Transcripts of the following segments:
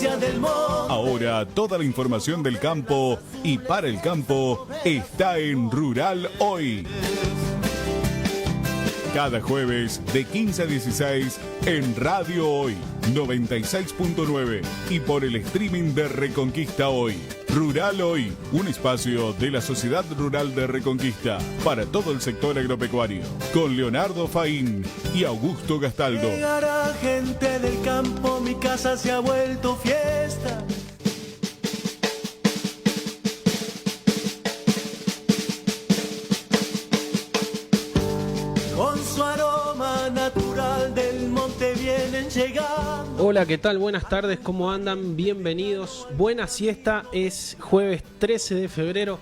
noticias del monte. Ahora toda la información del campo y para el campo está en Rural Hoy. Cada jueves de 15 a 16 en Radio Hoy 96.9 y por el streaming de Reconquista Hoy. Rural Hoy, un espacio de la Sociedad Rural de Reconquista para todo el sector agropecuario, con Leonardo Faín y Augusto Gastaldo. Llegará gente del campo, mi casa se ha vuelto fiesta. Con su aroma natural del monte vienen llegando. Hola, ¿qué tal? Buenas tardes, ¿cómo andan? Bienvenidos. Buena siesta, es jueves 13 de febrero.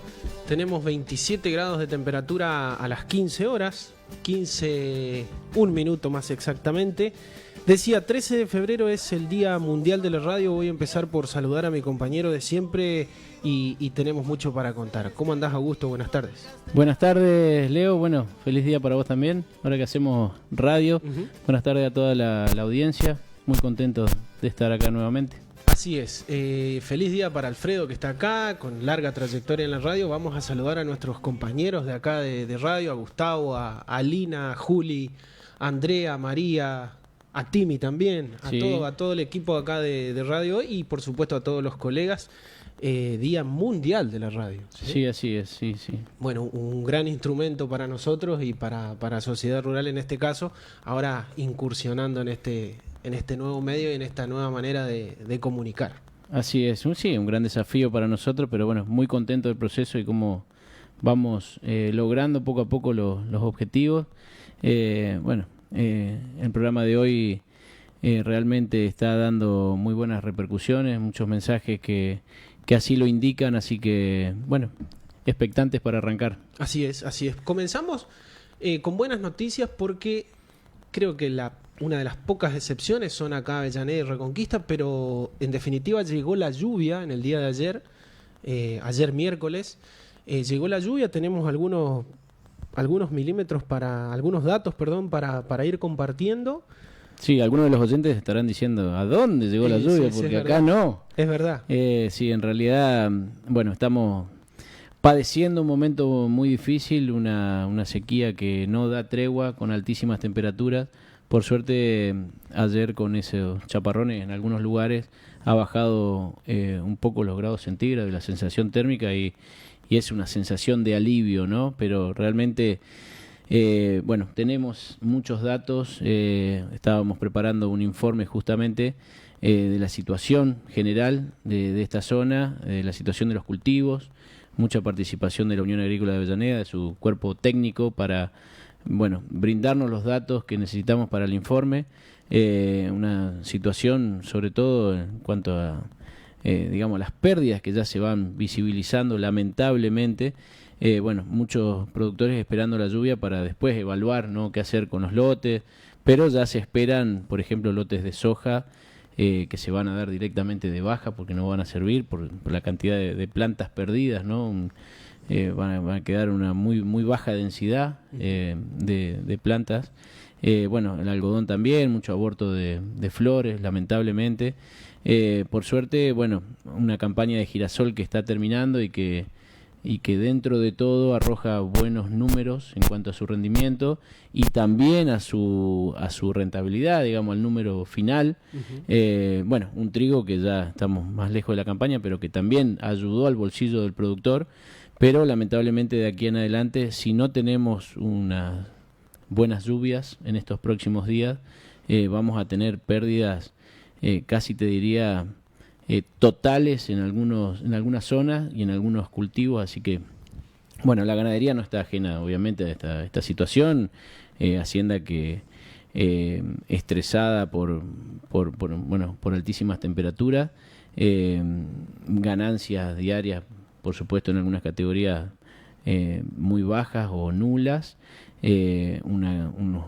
Tenemos 27 grados de temperatura a las 15 horas. 15, un minuto más exactamente. Decía, 13 de febrero es el Día Mundial de la Radio. Voy a empezar por saludar a mi compañero de siempre y tenemos mucho para contar. ¿Cómo andás, Augusto? Buenas tardes. Buenas tardes, Leo. Bueno, feliz día para vos también, ahora que hacemos radio. Buenas tardes a toda la audiencia. Muy contento de estar acá nuevamente. Así es, feliz día para Alfredo que está acá, con larga trayectoria en la radio. Vamos a saludar a nuestros compañeros de acá de radio, a Gustavo, a Lina, a Juli, a Andrea, a María, a Timi también, a todo el equipo acá de radio y por supuesto a todos los colegas. Día Mundial de la Radio. Sí, así es, sí. Bueno, un gran instrumento para nosotros y para Sociedad Rural en este caso, ahora incursionando en este nuevo medio y en esta nueva manera de comunicar. Así es, un gran desafío para nosotros, pero bueno, muy contento del proceso y cómo vamos logrando poco a poco los objetivos. El programa de hoy realmente está dando muy buenas repercusiones, muchos mensajes que así lo indican, así que, bueno, expectantes para arrancar. Así es. Comenzamos con buenas noticias porque creo que una de las pocas excepciones son acá Avellaneda y Reconquista, pero en definitiva llegó la lluvia en el día de ayer miércoles, llegó la lluvia, tenemos algunos milímetros algunos datos para ir compartiendo. Sí, algunos de los oyentes estarán diciendo, ¿a dónde llegó la lluvia? Porque acá no. Es verdad. Sí, en realidad, bueno, estamos padeciendo un momento muy difícil, una sequía que no da tregua, con altísimas temperaturas. Por suerte, ayer con esos chaparrones en algunos lugares ha bajado un poco los grados centígrados, la sensación térmica y es una sensación de alivio, ¿no? Pero realmente, tenemos muchos datos. Estábamos preparando un informe justamente de la situación general de esta zona, de la situación de los cultivos, mucha participación de la Unión Agrícola de Avellaneda, de su cuerpo técnico para brindarnos los datos que necesitamos para el informe, una situación sobre todo en cuanto a las pérdidas que ya se van visibilizando lamentablemente, muchos productores esperando la lluvia para después evaluar, ¿no?, qué hacer con los lotes, pero ya se esperan, por ejemplo, lotes de soja que se van a dar directamente de baja porque no van a servir por la cantidad de plantas perdidas, ¿no? Van a quedar una muy baja densidad de plantas. El algodón también, mucho aborto de flores, lamentablemente. Por suerte, una campaña de girasol que está terminando y que dentro de todo arroja buenos números en cuanto a su rendimiento y también a su rentabilidad, digamos, al número final. Un trigo que ya estamos más lejos de la campaña, pero que también ayudó al bolsillo del productor. Pero lamentablemente de aquí en adelante, si no tenemos unas buenas lluvias en estos próximos días, vamos a tener pérdidas casi te diría totales en algunas zonas y en algunos cultivos. Así que, la ganadería no está ajena obviamente a esta situación. Hacienda que estresada por altísimas temperaturas, ganancias diarias por supuesto en algunas categorías muy bajas o nulas, unos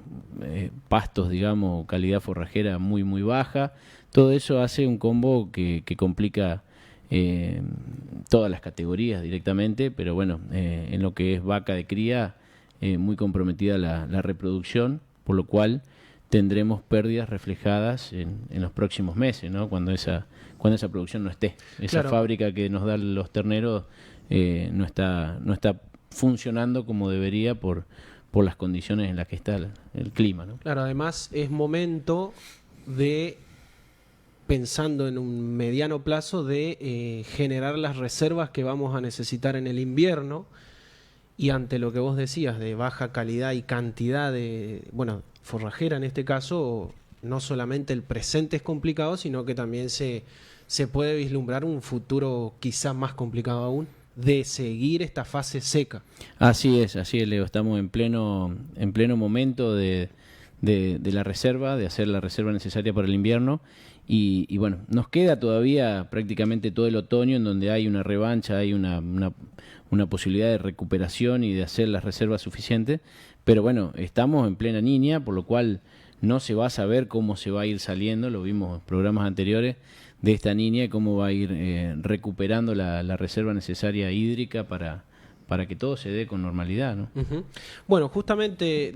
pastos, digamos, calidad forrajera muy baja. Todo eso hace un combo que complica todas las categorías directamente, pero en lo que es vaca de cría, muy comprometida la reproducción, por lo cual tendremos pérdidas reflejadas en los próximos meses, ¿no? Cuando esa producción no esté. Esa Claro. fábrica que nos da los terneros no está funcionando como debería por las condiciones en las que está el clima, ¿no? Claro, además es momento de, pensando en un mediano plazo, de generar las reservas que vamos a necesitar en el invierno, y ante lo que vos decías de baja calidad y cantidad de, bueno, forrajera en este caso, no solamente el presente es complicado, sino que también se puede vislumbrar un futuro quizás más complicado aún, de seguir esta fase seca. Así es, Leo. Estamos en pleno momento de la reserva, de hacer la reserva necesaria para el invierno. Y bueno, nos queda todavía prácticamente todo el otoño en donde hay una revancha, hay una posibilidad de recuperación y de hacer las reservas suficientes. Pero bueno, estamos en plena niña, por lo cual no se va a saber cómo se va a ir saliendo, lo vimos en programas anteriores, de esta niña y cómo va a ir recuperando la reserva necesaria hídrica para que todo se dé con normalidad, ¿no? Ujú. Bueno, justamente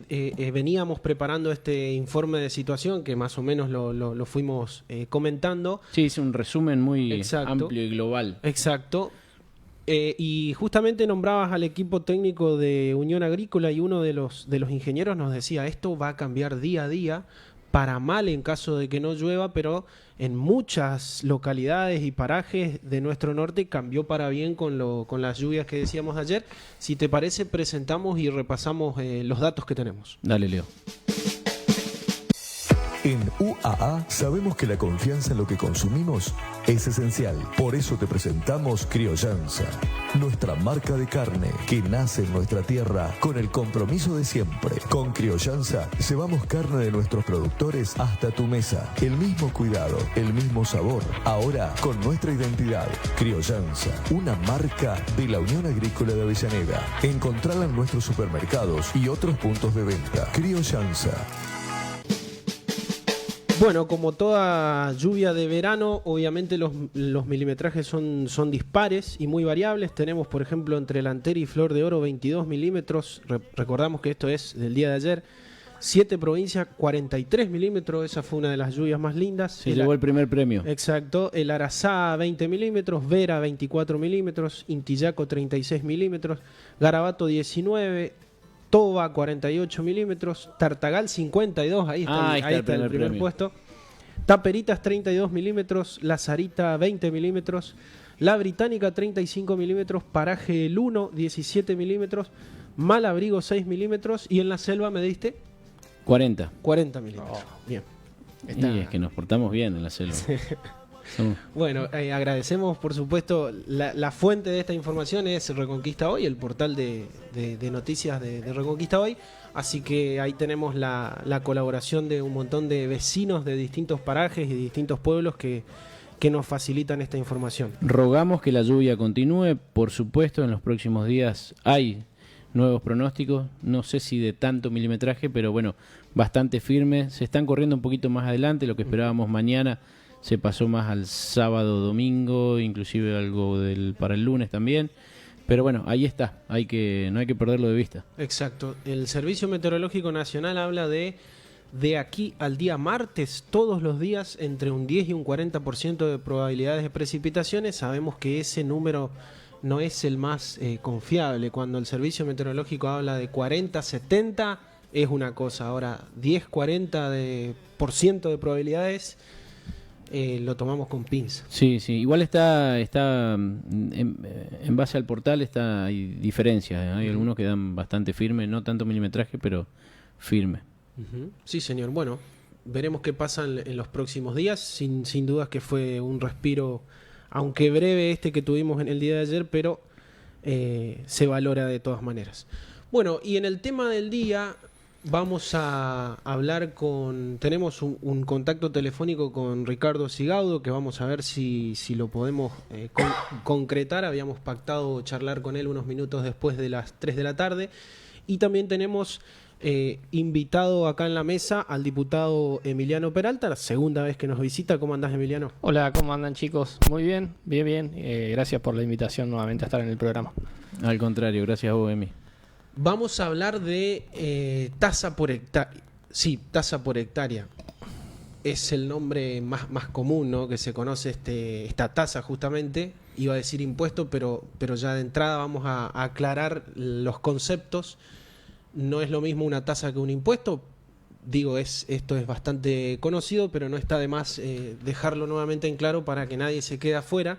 veníamos preparando este informe de situación que más o menos lo fuimos comentando. Sí, hice un resumen muy Exacto. amplio y global. Exacto. Y justamente nombrabas al equipo técnico de Unión Agrícola, y uno de los ingenieros nos decía, esto va a cambiar día a día, para mal en caso de que no llueva, pero en muchas localidades y parajes de nuestro norte cambió para bien con las lluvias que decíamos ayer. Si te parece, presentamos y repasamos los datos que tenemos. Dale, Leo. En UAA sabemos que la confianza en lo que consumimos es esencial. Por eso te presentamos Criollanza, nuestra marca de carne que nace en nuestra tierra con el compromiso de siempre. Con Criollanza llevamos carne de nuestros productores hasta tu mesa. El mismo cuidado, el mismo sabor, ahora con nuestra identidad. Criollanza, una marca de la Unión Agrícola de Avellaneda. Encontrala en nuestros supermercados y otros puntos de venta. Criollanza. Bueno, como toda lluvia de verano, obviamente los milimetrajes son dispares y muy variables. Tenemos, por ejemplo, entre Lantera y Flor de Oro 22 milímetros. Recordamos que esto es del día de ayer. 7 provincias, 43 milímetros. Esa fue una de las lluvias más lindas. Se llevó el primer premio. Exacto. El Arazá 20 milímetros, Vera 24 milímetros, Intillaco 36 milímetros, Garabato 19, Toba 48 milímetros, Tartagal 52, ahí está el primer premio. puesto. Taperitas 32 milímetros, La Sarita 20 milímetros, La Británica 35 milímetros, Paraje el 1 17 milímetros, Malabrigo 6 milímetros, y en la selva me diste 40. 40 milímetros. Bien. Y es que nos portamos bien en la selva. Somos- Bueno, agradecemos, por supuesto, la fuente de esta información es Reconquista Hoy, el portal de noticias de Reconquista Hoy, así que ahí tenemos la colaboración de un montón de vecinos de distintos parajes y distintos pueblos que nos facilitan esta información. Rogamos que la lluvia continúe, por supuesto, en los próximos días hay nuevos pronósticos, no sé si de tanto milimetraje, pero bueno, bastante firme, se están corriendo un poquito más adelante, lo que esperábamos mañana se pasó más al sábado, domingo, inclusive algo para el lunes también, pero bueno, ahí está, no hay que perderlo de vista. Exacto, el Servicio Meteorológico Nacional habla de aquí al día martes, todos los días, entre un 10 y un 40% de probabilidades de precipitaciones. Sabemos que ese número no es el más confiable. Cuando el Servicio Meteorológico habla de 40, 70, es una cosa. Ahora, 10, 40% de probabilidades, lo tomamos con pinza. Sí, igual está en base al portal hay diferencias, hay algunos que dan bastante firme, no tanto milimetraje, pero firme. Ujú. Sí, señor. Bueno, veremos qué pasa en los próximos días. Sin dudas que fue un respiro, aunque breve que tuvimos en el día de ayer, pero se valora de todas maneras. Bueno, y en el tema del día vamos a hablar tenemos un contacto telefónico con Ricardo Sigaudo, que vamos a ver si lo podemos concretar. Habíamos pactado charlar con él unos minutos después de las 3 de la tarde. Y también tenemos invitado acá en la mesa al diputado Emiliano Peralta, la segunda vez que nos visita. ¿Cómo andás, Emiliano? Hola, ¿cómo andan, chicos? Muy bien, bien. Gracias por la invitación nuevamente a estar en el programa. Al contrario, gracias a vos, Emi. Vamos a hablar de tasa por hectárea. Sí, tasa por hectárea. Es el nombre más común, ¿no? Que se conoce esta tasa justamente. Iba a decir impuesto, pero ya de entrada vamos a aclarar los conceptos. No es lo mismo una tasa que un impuesto. Digo, esto es bastante conocido, pero no está de más dejarlo nuevamente en claro para que nadie se quede afuera,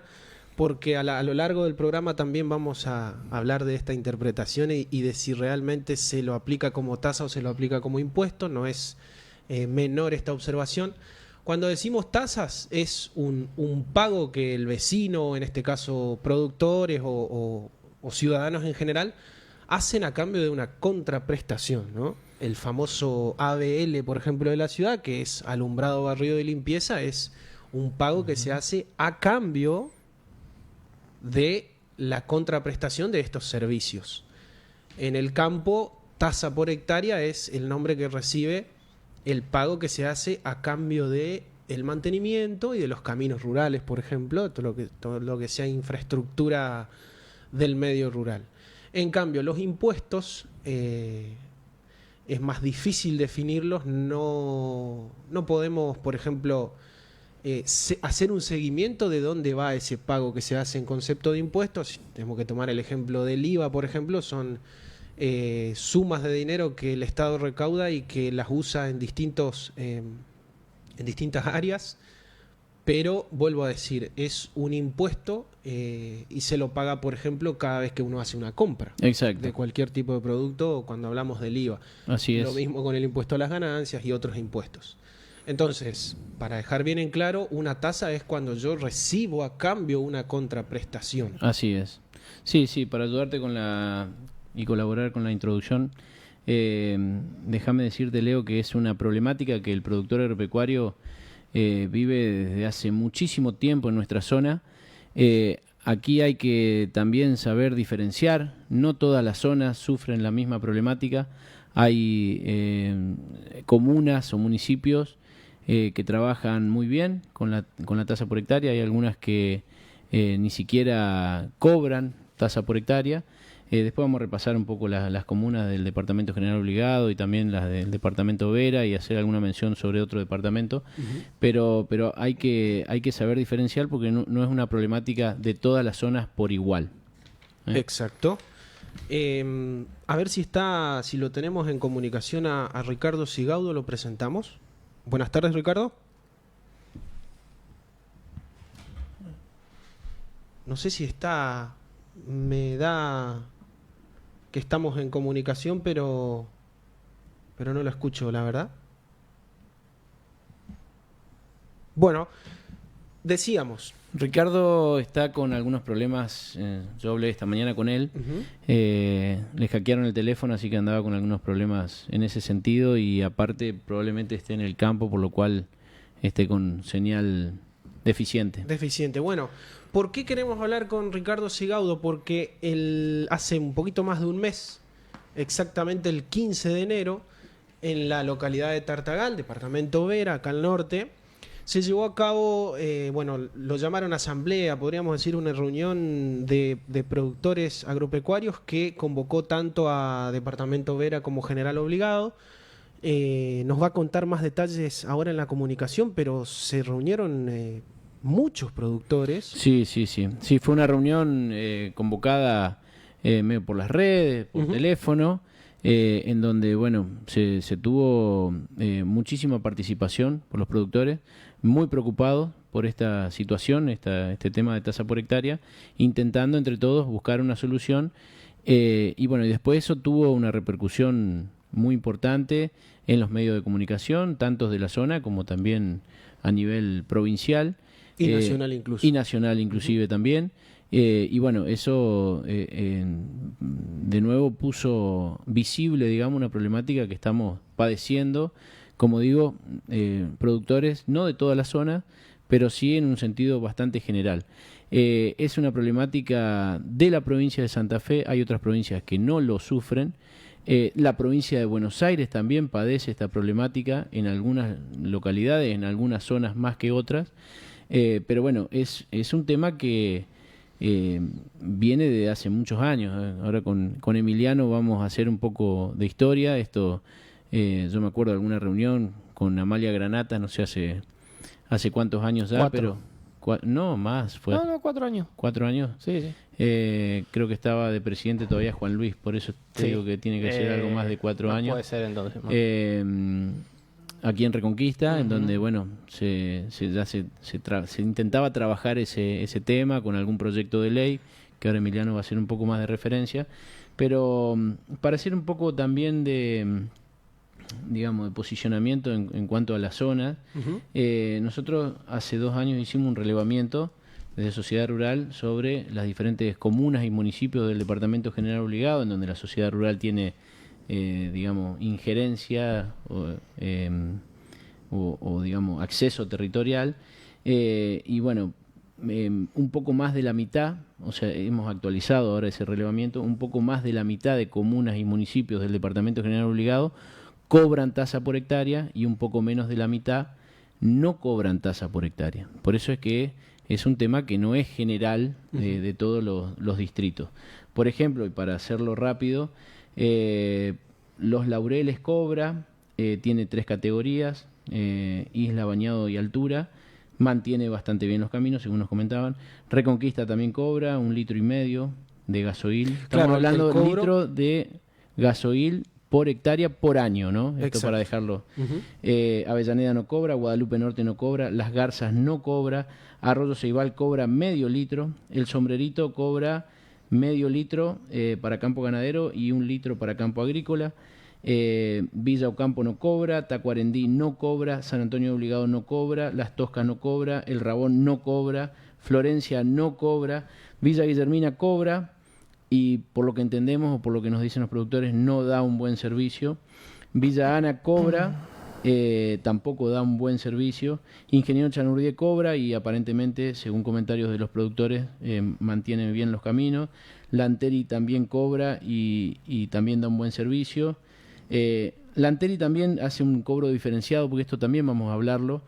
porque a lo largo del programa también vamos a hablar de esta interpretación y de si realmente se lo aplica como tasa o se lo aplica como impuesto. No es menor esta observación. Cuando decimos tasas es un pago que el vecino, en este caso productores o ciudadanos en general, hacen a cambio de una contraprestación, ¿no? El famoso ABL, por ejemplo, de la ciudad, que es alumbrado, barrido y limpieza, es un pago que se hace a cambio de la contraprestación de estos servicios. En el campo, tasa por hectárea es el nombre que recibe el pago que se hace a cambio de el mantenimiento y de los caminos rurales, por ejemplo, todo lo que sea infraestructura del medio rural. En cambio, los impuestos es más difícil definirlos. No podemos, por ejemplo, hacer un seguimiento de dónde va ese pago que se hace en concepto de impuestos. Tenemos que tomar el ejemplo del IVA, por ejemplo, son sumas de dinero que el Estado recauda y que las usa en distintas áreas, pero vuelvo a decir, es un impuesto y se lo paga, por ejemplo, cada vez que uno hace una compra. Exacto. De cualquier tipo de producto cuando hablamos del IVA. Así es. Lo mismo con el impuesto a las ganancias y otros impuestos. Entonces, para dejar bien en claro, una tasa es cuando yo recibo a cambio una contraprestación. Así es. Sí, para ayudarte y colaborar con la introducción, déjame decirte, Leo, que es una problemática que el productor agropecuario vive desde hace muchísimo tiempo en nuestra zona. Aquí hay que también saber diferenciar. No todas las zonas sufren la misma problemática. Hay comunas o municipios que trabajan muy bien con la tasa por hectárea. Hay algunas que ni siquiera cobran tasa por hectárea. Después vamos a repasar un poco las comunas del Departamento General Obligado y también las del Departamento Vera y hacer alguna mención sobre otro departamento. Pero hay que saber diferenciar porque no es una problemática de todas las zonas por igual. Exacto. A ver si lo tenemos en comunicación a Ricardo Sigaudo, lo presentamos. Buenas tardes, Ricardo. No sé si está... Me da que estamos en comunicación, pero no lo escucho, la verdad. Bueno, decíamos. Ricardo está con algunos problemas. Yo hablé esta mañana con él. Le hackearon el teléfono, así que andaba con algunos problemas en ese sentido. Y aparte, probablemente esté en el campo, por lo cual esté con señal deficiente. Bueno, ¿por qué queremos hablar con Ricardo Sigaudo? Porque hace un poquito más de un mes, exactamente el 15 de enero, en la localidad de Tartagal, departamento Vera, acá al norte, se llevó a cabo, lo llamaron asamblea, podríamos decir una reunión de productores agropecuarios que convocó tanto a departamento Vera como General Obligado. Nos va a contar más detalles ahora en la comunicación, pero se reunieron muchos productores. Sí, fue una reunión convocada medio por las redes, por teléfono, en donde se tuvo muchísima participación por los productores, muy preocupados por esta situación, este tema de tasa por hectárea, intentando entre todos buscar una solución, y después eso tuvo una repercusión muy importante en los medios de comunicación, tanto de la zona como también a nivel provincial. Y nacional incluso. Y nacional inclusive también. Eso de nuevo puso visible, digamos, una problemática que estamos padeciendo, como digo, productores, no de toda la zona, pero sí en un sentido bastante general. Es una problemática de la provincia de Santa Fe, hay otras provincias que no lo sufren. La provincia de Buenos Aires también padece esta problemática en algunas localidades, en algunas zonas más que otras. Pero es un tema que viene de hace muchos años. Ahora con Emiliano vamos a hacer un poco de historia. Esto Yo me acuerdo de alguna reunión con Amalia Granata, no sé hace cuántos años ya, 4. pero no, más, fue No, 4 años. 4 años. Sí, sí. Creo que estaba de presidente todavía Juan Luis, por eso te Sí. digo que tiene que ser algo más de 4 no años. Puede ser entonces. ¿no? Aquí en Reconquista, en donde bueno se intentaba trabajar ese tema con algún proyecto de ley, que ahora Emiliano va a hacer un poco más de referencia, pero para hacer un poco también de posicionamiento en cuanto a la zona, nosotros hace 2 años hicimos un relevamiento desde Sociedad Rural sobre las diferentes comunas y municipios del Departamento General Obligado, en donde la Sociedad Rural tiene injerencia o digamos acceso territorial, y bueno, un poco más de la mitad, o sea, hemos actualizado ahora ese relevamiento, un poco más de la mitad de comunas y municipios del Departamento General Obligado cobran tasa por hectárea y un poco menos de la mitad no cobran tasa por hectárea. Por eso es que es un tema que no es general de todos los distritos. Por ejemplo, y para hacerlo rápido, Los Laureles cobra, tiene 3 categorías, Isla, Bañado y Altura, mantiene bastante bien los caminos, según nos comentaban. Reconquista también cobra 1,5 litros de gasoil. Estamos Claro, hablando el de cobro... litro de gasoil por hectárea por año, ¿no? Esto Exacto. para dejarlo. Avellaneda no cobra, Guadalupe Norte no cobra, Las Garzas no cobra, Arroyo Ceibal cobra medio litro, El Sombrerito cobra medio litro para campo ganadero y 1 litro para campo agrícola. Villa Ocampo no cobra, Tacuarembí no cobra, San Antonio Obligado no cobra, Las Toscas no cobra, El Rabón no cobra, Florencia no cobra, Villa Guillermina cobra y por lo que entendemos o por lo que nos dicen los productores no da un buen servicio. Villa Ana cobra, tampoco da un buen servicio. Ingeniero Chanurdié cobra y aparentemente, según comentarios de los productores, mantiene bien los caminos. Lanteri también cobra y también da un buen servicio. Lanteri también hace un cobro diferenciado, porque esto también vamos a hablarlo,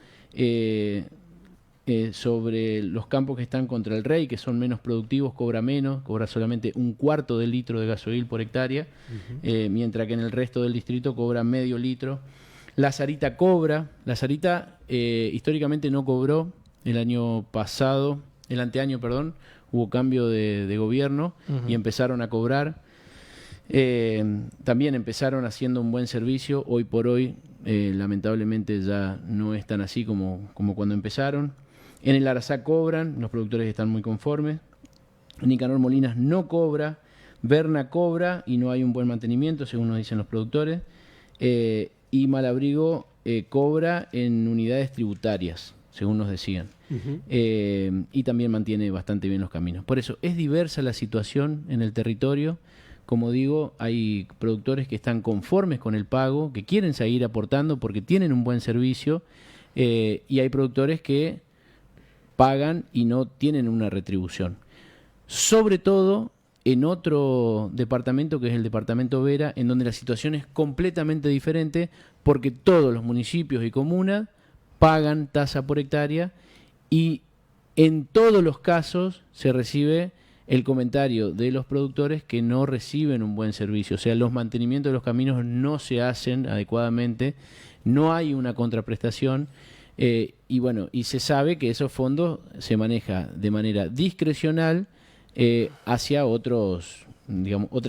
sobre los campos que están contra el Rey, que son menos productivos, cobra menos, cobra solamente 1/4 de litro de gasoil por hectárea, mientras que en el resto del distrito cobra medio litro. La Sarita cobra, la Sarita históricamente no cobró el anteaño, perdón, hubo cambio de gobierno y empezaron a cobrar. También empezaron haciendo un buen servicio, hoy por hoy lamentablemente ya no es tan así como cuando empezaron. En el Arazá cobran, los productores están muy conformes. Nicanor Molinas no cobra, Berna cobra y no hay un buen mantenimiento, según nos dicen los productores. Y Malabrigo cobra en unidades tributarias, según nos decían. Y también mantiene bastante bien los caminos. Por eso es diversa la situación en el territorio. Como digo, hay productores que están conformes con el pago, que quieren seguir aportando porque tienen un buen servicio, y hay productores que pagan y no tienen una retribución. Sobre todo en otro departamento, que es el departamento Vera, en donde la situación es completamente diferente, porque todos los municipios y comunas pagan tasa por hectárea y en todos los casos se recibe el comentario de los productores que no reciben un buen servicio. O sea, los mantenimientos de los caminos no se hacen adecuadamente, no hay una contraprestación, y bueno, y se sabe que esos fondos se maneja de manera discrecional hacia otras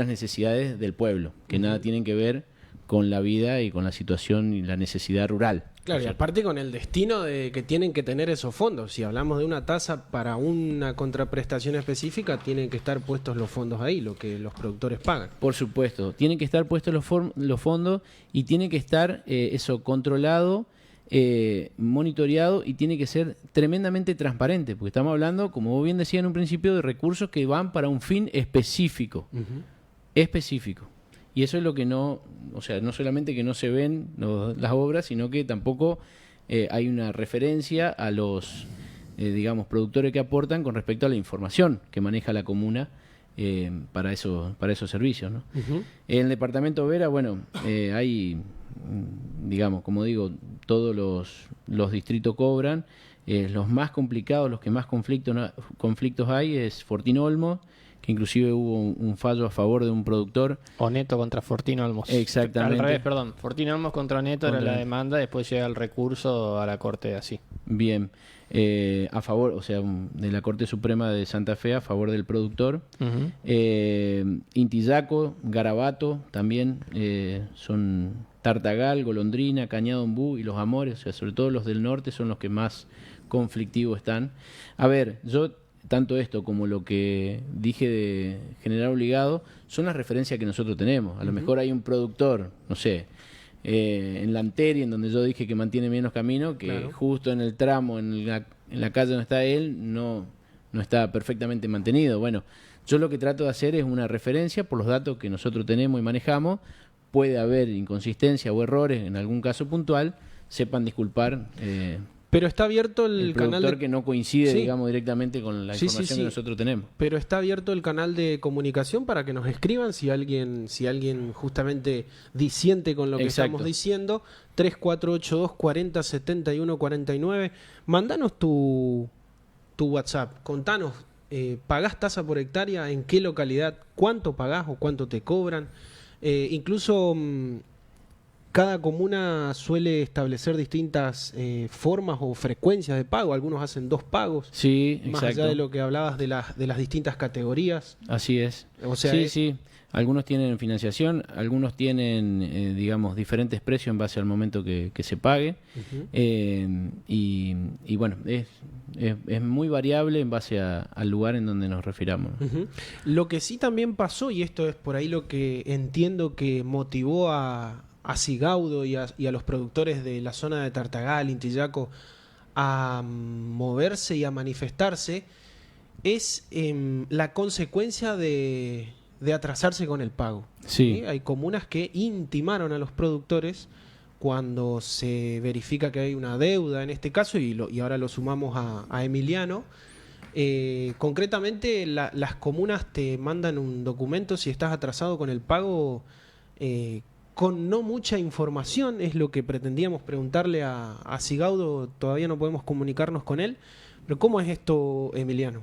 necesidades del pueblo, que nada tienen que ver con la vida y con la situación y la necesidad rural. Claro, y aparte con el destino de que tienen que tener esos fondos. Si hablamos de una tasa para una contraprestación específica, tienen que estar puestos los fondos ahí, lo que los productores pagan. Por supuesto, tienen que estar puestos los fondos y tiene que estar eso controlado, monitoreado, y tiene que ser tremendamente transparente, porque estamos hablando, como vos bien decías en un principio, de recursos que van para un fin específico. Específico. Y eso es lo que no solamente que no se ven las obras, sino que tampoco hay una referencia a los, productores que aportan con respecto a la información que maneja la comuna para esos servicios, ¿no? En el departamento Vera, bueno, hay, como digo, todos los distritos cobran. Los más complicados, los que más conflictos hay es Fortín Olmos, que inclusive hubo un fallo a favor de un productor. Oneto contra Fortín Olmos. Exactamente. Al revés, perdón. Fortín Olmos contra Oneto era la demanda, después llega el recurso a la Corte así. Bien. A favor, o sea, de la Corte Suprema de Santa Fe a favor del productor. Intillaco, Garabato también son Tartagal, Golondrina, Cañada Ombú y Los Amores, o sea, sobre todo los del norte son los que más conflictivos están. A ver, yo tanto esto como lo que dije de General Obligado son las referencias que nosotros tenemos. A lo mejor hay un productor, no sé, en la Anteri, en donde yo dije que mantiene menos camino, que justo en el tramo, en la calle donde está él, no está perfectamente mantenido. Bueno, yo lo que trato de hacer es una referencia por los datos que nosotros tenemos y manejamos. Puede haber inconsistencia o errores en algún caso puntual, sepan disculpar. Pero está abierto el canal productor que no coincide, digamos, directamente con la Sí, información que nosotros tenemos. Pero está abierto el canal de comunicación para que nos escriban si alguien justamente disiente con lo que estamos diciendo. 3482 40 71 49. Mandanos tu WhatsApp. Contanos, ¿pagás tasa por hectárea? ¿En qué localidad? ¿Cuánto pagás o cuánto te cobran? Incluso cada comuna suele establecer distintas formas o frecuencias de pago. Algunos hacen 2 pagos. Sí, más exacto. allá de lo que hablabas de las distintas categorías. Así es. O sea, sí. Algunos tienen financiación, algunos tienen, digamos, diferentes precios en base al momento que se pague. Y bueno, es muy variable en base al lugar en donde nos refiramos. Lo que sí también pasó, y esto es por ahí lo que entiendo que motivó a Sigaudo y a los productores de la zona de Tartagal, Intillaco, a moverse y a manifestarse, es la consecuencia de atrasarse con el pago. Sí. Hay comunas que intimaron a los productores cuando se verifica que hay una deuda en este caso, y ahora lo sumamos a Emiliano. Concretamente, las comunas te mandan un documento si estás atrasado con el pago, con no mucha información. Es lo que pretendíamos preguntarle a Sigaudo, todavía no podemos comunicarnos con él. Pero ¿cómo es esto, Emiliano?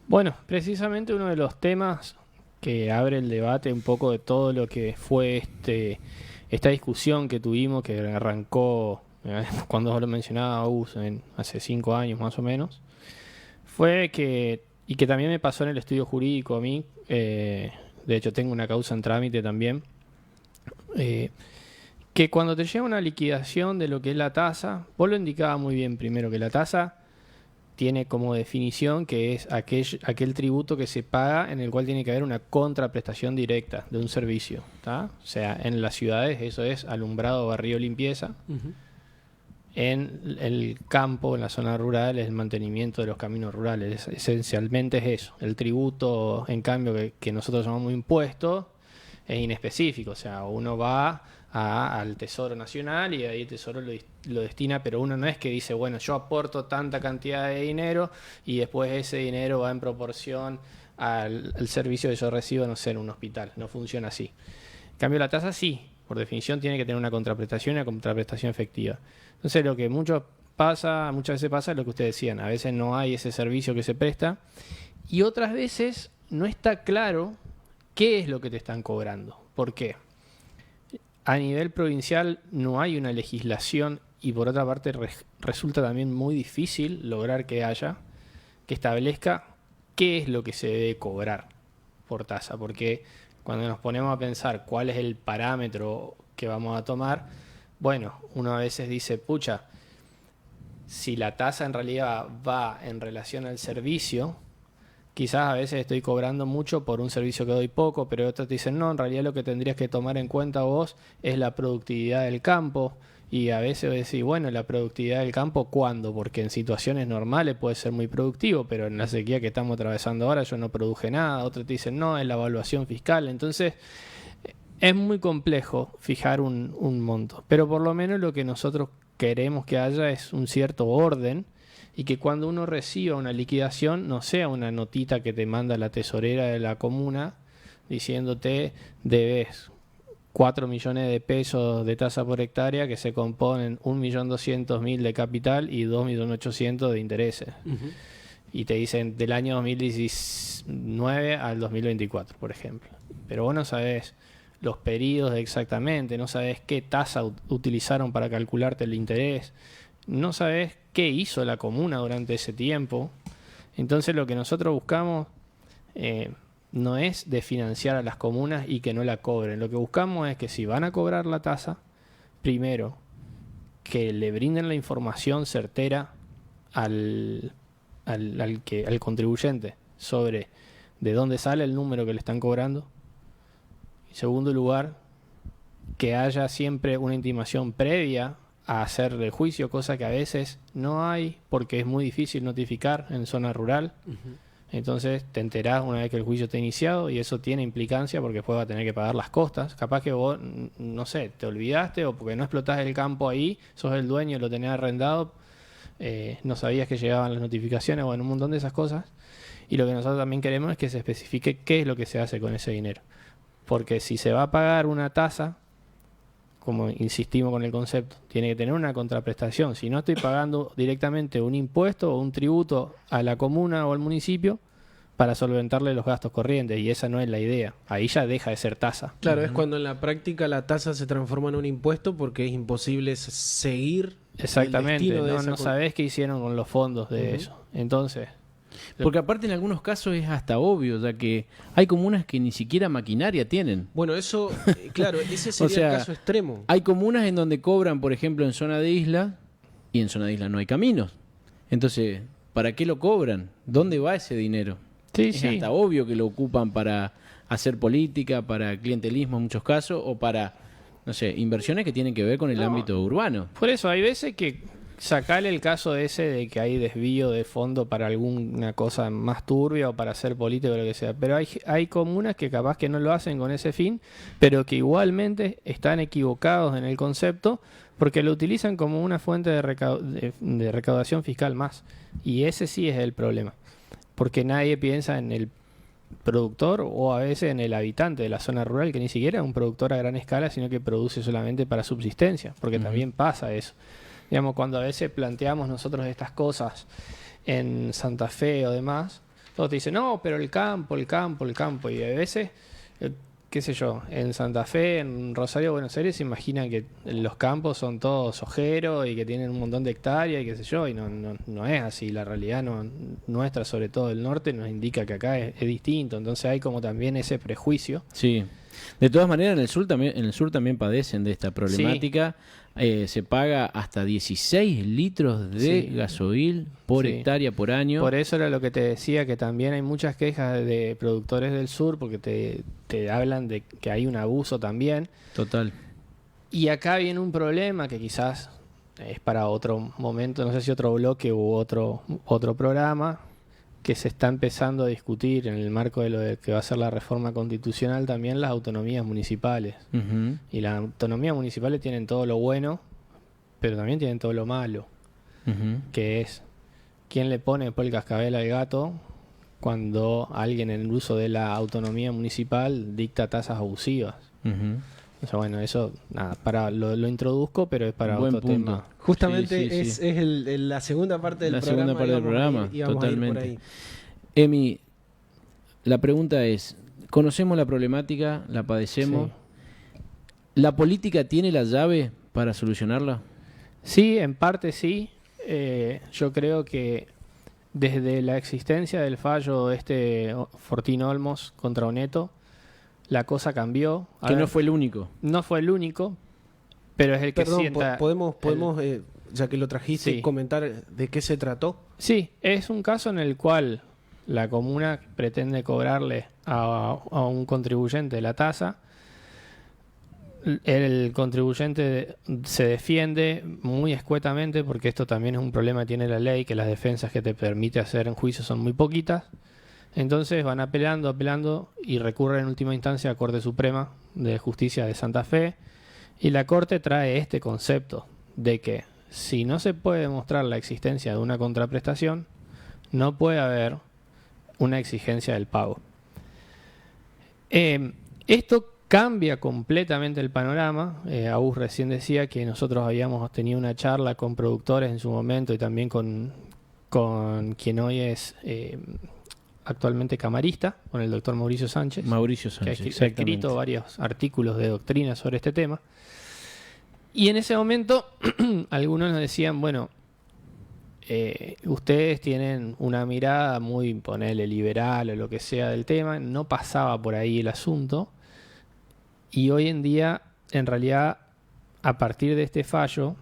Bueno, precisamente uno de los temas que abre el debate un poco de todo lo que fue esta discusión que tuvimos, que arrancó cuando lo mencionaba hace 5 años más o menos, fue que también me pasó en el estudio jurídico a mí, de hecho tengo una causa en trámite también, que cuando te llega una liquidación de lo que es la tasa, vos lo indicabas muy bien primero, que la tasa tiene como definición que es aquel tributo que se paga en el cual tiene que haber una contraprestación directa de un servicio, ¿tá? O sea, en las ciudades eso es alumbrado, barrido, limpieza. En el campo, en la zona rural, es el mantenimiento de los caminos rurales. Esencialmente es eso. El tributo, en cambio, que nosotros llamamos impuesto, es inespecífico. O sea, uno va al Tesoro Nacional y ahí el Tesoro lo destina, pero uno no es que dice, bueno, yo aporto tanta cantidad de dinero y después ese dinero va en proporción al servicio que yo recibo, no sé, en un hospital. No funciona así. En cambio, la tasa sí, por definición tiene que tener una contraprestación y una contraprestación efectiva. Entonces, lo que muchas veces pasa es lo que ustedes decían. A veces no hay ese servicio que se presta y otras veces no está claro qué es lo que te están cobrando. ¿Por qué? A nivel provincial no hay una legislación y por otra parte resulta también muy difícil lograr que establezca qué es lo que se debe cobrar por tasa, porque cuando nos ponemos a pensar cuál es el parámetro que vamos a tomar, bueno, uno a veces dice, pucha, si la tasa en realidad va en relación al servicio, quizás a veces estoy cobrando mucho por un servicio que doy poco, pero otros te dicen, no, en realidad lo que tendrías que tomar en cuenta vos es la productividad del campo. Y a veces decís, bueno, la productividad del campo, ¿cuándo? Porque en situaciones normales puede ser muy productivo, pero en la sequía que estamos atravesando ahora yo no produje nada. Otros te dicen, no, es la evaluación fiscal. Entonces, es muy complejo fijar un monto. Pero por lo menos lo que nosotros queremos que haya es un cierto orden y que cuando uno reciba una liquidación no sea una notita que te manda la tesorera de la comuna diciéndote debes 4 millones de pesos de tasa por hectárea que se componen 1.200.000 de capital y 2.800.000 de intereses. Y te dicen del año 2019 al 2024, por ejemplo. Pero vos no sabés los periodos exactamente, no sabés qué tasa utilizaron para calcularte el interés, no sabés qué hizo la comuna durante ese tiempo. Entonces lo que nosotros buscamos no es de financiar a las comunas y que no la cobren. Lo que buscamos es que si van a cobrar la tasa, primero, que le brinden la información certera al contribuyente sobre de dónde sale el número que le están cobrando. En segundo lugar, que haya siempre una intimación previa a hacer el juicio, cosa que a veces no hay porque es muy difícil notificar en zona rural. Entonces te enterás una vez que el juicio está iniciado y eso tiene implicancia porque después va a tener que pagar las costas. Capaz que vos, no sé, te olvidaste o porque no explotás el campo ahí, sos el dueño, lo tenés arrendado, no sabías que llegaban las notificaciones, bueno, un montón de esas cosas. Y lo que nosotros también queremos es que se especifique qué es lo que se hace con ese dinero. Porque si se va a pagar una tasa, como insistimos con el concepto, tiene que tener una contraprestación. Si no estoy pagando directamente un impuesto o un tributo a la comuna o al municipio para solventarle los gastos corrientes, y esa no es la idea. Ahí ya deja de ser tasa. Claro, es cuando en la práctica la tasa se transforma en un impuesto porque es imposible seguir. Exactamente, el destino de esa no sabés qué hicieron con los fondos de eso. Entonces, Porque aparte en algunos casos es hasta obvio, ya que hay comunas que ni siquiera maquinaria tienen. Bueno, eso, claro, ese sería O sea, el caso extremo. Hay comunas en donde cobran, por ejemplo, en zona de isla, y en zona de isla no hay caminos. Entonces, ¿para qué lo cobran? ¿Dónde va ese dinero? sí, Es sí. hasta obvio que lo ocupan para hacer política, para clientelismo en muchos casos, o para, no sé, inversiones que tienen que ver con el ámbito urbano. Por eso, hay veces que sacarle el caso ese de que hay desvío de fondo para alguna cosa más turbia o para hacer política o lo que sea. Pero hay comunas que capaz que no lo hacen con ese fin, pero que igualmente están equivocados en el concepto porque lo utilizan como una fuente de recaudación fiscal más. Y ese sí es el problema. Porque nadie piensa en el productor o a veces en el habitante de la zona rural que ni siquiera es un productor a gran escala, sino que produce solamente para subsistencia, porque también pasa eso. Digamos, cuando a veces planteamos nosotros estas cosas en Santa Fe o demás, todos te dicen, no, pero el campo, y a veces, qué sé yo, en Santa Fe, en Rosario, Buenos Aires, se imaginan que los campos son todos ojeros y que tienen un montón de hectáreas y qué sé yo, y no es así. La realidad nuestra, sobre todo el norte, nos indica que acá es distinto. Entonces hay como también ese prejuicio. Sí. De todas maneras, en el sur también padecen de esta problemática. Se paga hasta 16 litros de gasoil por hectárea por año. Por eso era lo que te decía, que también hay muchas quejas de productores del sur, porque te hablan de que hay un abuso también. Total. Y acá viene un problema que quizás es para otro momento, no sé si otro bloque u otro programa, que se está empezando a discutir en el marco de lo de que va a ser la reforma constitucional también, las autonomías municipales. Ujú. Y las autonomías municipales tienen todo lo bueno, pero también tienen todo lo malo, Ujú. que es quién le pone después el cascabel al gato cuando alguien en el uso de la autonomía municipal dicta tasas abusivas. Ujú. O sea, bueno, eso nada, lo introduzco, pero es para Buen otro punto. tema. Justamente Sí, sí, sí. es la segunda parte del La programa. segunda parte del programa, y vamos a ir por totalmente. ahí. Emi, la pregunta es, conocemos la problemática, la padecemos. ¿La política tiene la llave para solucionarla? Sí, en parte sí. Yo creo que desde la existencia del fallo Fortín Olmos contra Oneto, la cosa cambió. Que Ahora, no fue el único. no fue el único, pero es el que Perdón, sienta... podemos ya que lo trajiste, Sí. comentar de qué se trató. Sí, es un caso en el cual la comuna pretende cobrarle a un contribuyente la tasa. El contribuyente se defiende muy escuetamente, porque esto también es un problema que tiene la ley, que las defensas que te permite hacer en juicio son muy poquitas. Entonces van apelando y recurren en última instancia a Corte Suprema de Justicia de Santa Fe, y la Corte trae este concepto de que si no se puede demostrar la existencia de una contraprestación, no puede haber una exigencia del pago. Esto cambia completamente el panorama. Agus recién decía que nosotros habíamos tenido una charla con productores en su momento y también con quien hoy es actualmente camarista, con el doctor Mauricio Sánchez. Mauricio Que ha Sánchez, escrito varios artículos de doctrina sobre este tema. Y en ese momento algunos nos decían, bueno, ustedes tienen una mirada muy, ponele, liberal o lo que sea del tema, no pasaba por ahí el asunto. Y hoy en día, en realidad, a partir de este fallo,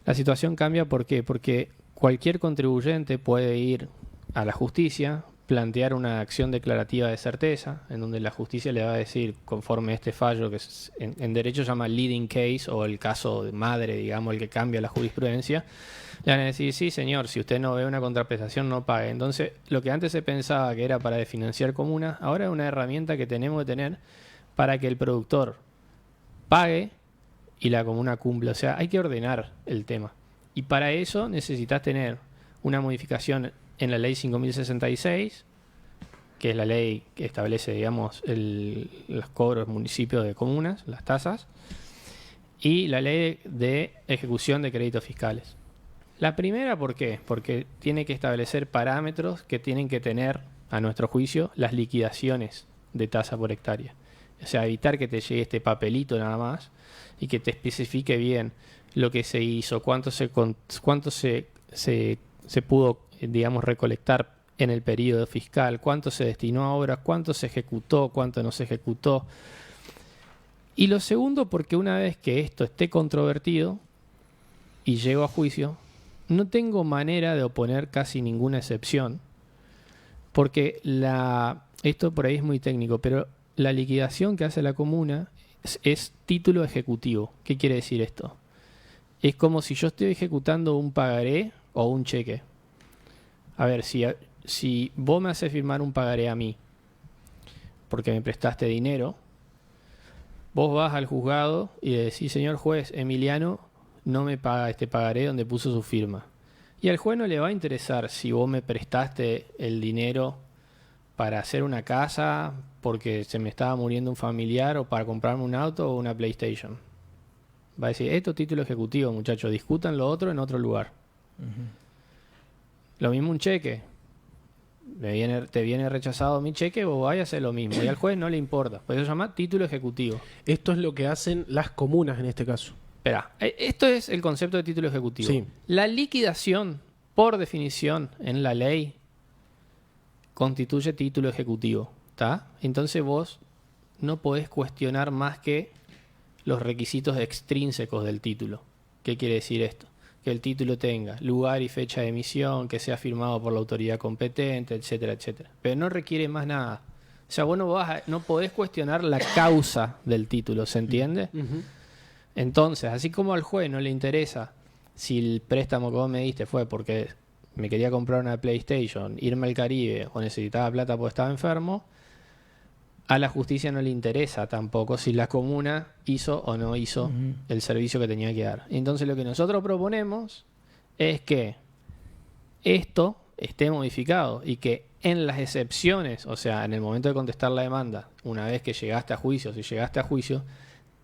la situación cambia. ¿Por qué? Porque cualquier contribuyente puede ir a la justicia, plantear una acción declarativa de certeza, en donde la justicia le va a decir, conforme a este fallo, que en derecho se llama leading case, o el caso de madre, digamos, el que cambia la jurisprudencia, le van a decir, sí señor, si usted no ve una contraprestación, no pague. Entonces, lo que antes se pensaba que era para desfinanciar comunas, ahora es una herramienta que tenemos que tener para que el productor pague y la comuna cumpla. O sea, hay que ordenar el tema. Y para eso necesitas tener una modificación en la ley 5066, que es la ley que establece, digamos, los cobros municipios de comunas, las tasas, y la ley de ejecución de créditos fiscales. La primera, ¿por qué? Porque tiene que establecer parámetros que tienen que tener, a nuestro juicio, las liquidaciones de tasa por hectárea. O sea, evitar que te llegue este papelito nada más y que te especifique bien lo que se hizo, cuánto se pudo, digamos, recolectar en el periodo fiscal, cuánto se destinó a obras, cuánto se ejecutó, cuánto no se ejecutó. Y lo segundo, porque una vez que esto esté controvertido y llego a juicio, no tengo manera de oponer casi ninguna excepción, porque esto por ahí es muy técnico, pero la liquidación que hace la comuna es título ejecutivo. ¿Qué quiere decir esto? Es como si yo estoy ejecutando un pagaré o un cheque. A ver, si vos me haces firmar un pagaré a mí porque me prestaste dinero, vos vas al juzgado y le decís, señor juez, Emiliano no me paga este pagaré donde puso su firma. Y al juez no le va a interesar si vos me prestaste el dinero para hacer una casa, porque se me estaba muriendo un familiar, o para comprarme un auto o una PlayStation. Va a decir, esto es título ejecutivo, muchachos, discutan lo otro en otro lugar. Lo mismo un cheque. Te viene rechazado mi cheque, vos vais a hacer lo mismo. Y al juez no le importa. Por eso se llama título ejecutivo. Esto es lo que hacen las comunas en este caso. Espera, esto es el concepto de título ejecutivo. Sí. La liquidación, por definición, en la ley, constituye título ejecutivo. ¿Está? Entonces vos no podés cuestionar más que los requisitos extrínsecos del título. ¿Qué quiere decir esto? Que el título tenga lugar y fecha de emisión, que sea firmado por la autoridad competente, etcétera, etcétera. Pero no requiere más nada. O sea, vos no podés cuestionar la causa del título, ¿se entiende? Entonces, así como al juez no le interesa si el préstamo que vos me diste fue porque me quería comprar una PlayStation, irme al Caribe o necesitaba plata porque estaba enfermo, a la justicia no le interesa tampoco si la comuna hizo o no hizo el servicio que tenía que dar. Entonces lo que nosotros proponemos es que esto esté modificado y que en las excepciones, o sea, en el momento de contestar la demanda, una vez que llegaste a juicio, si llegaste a juicio,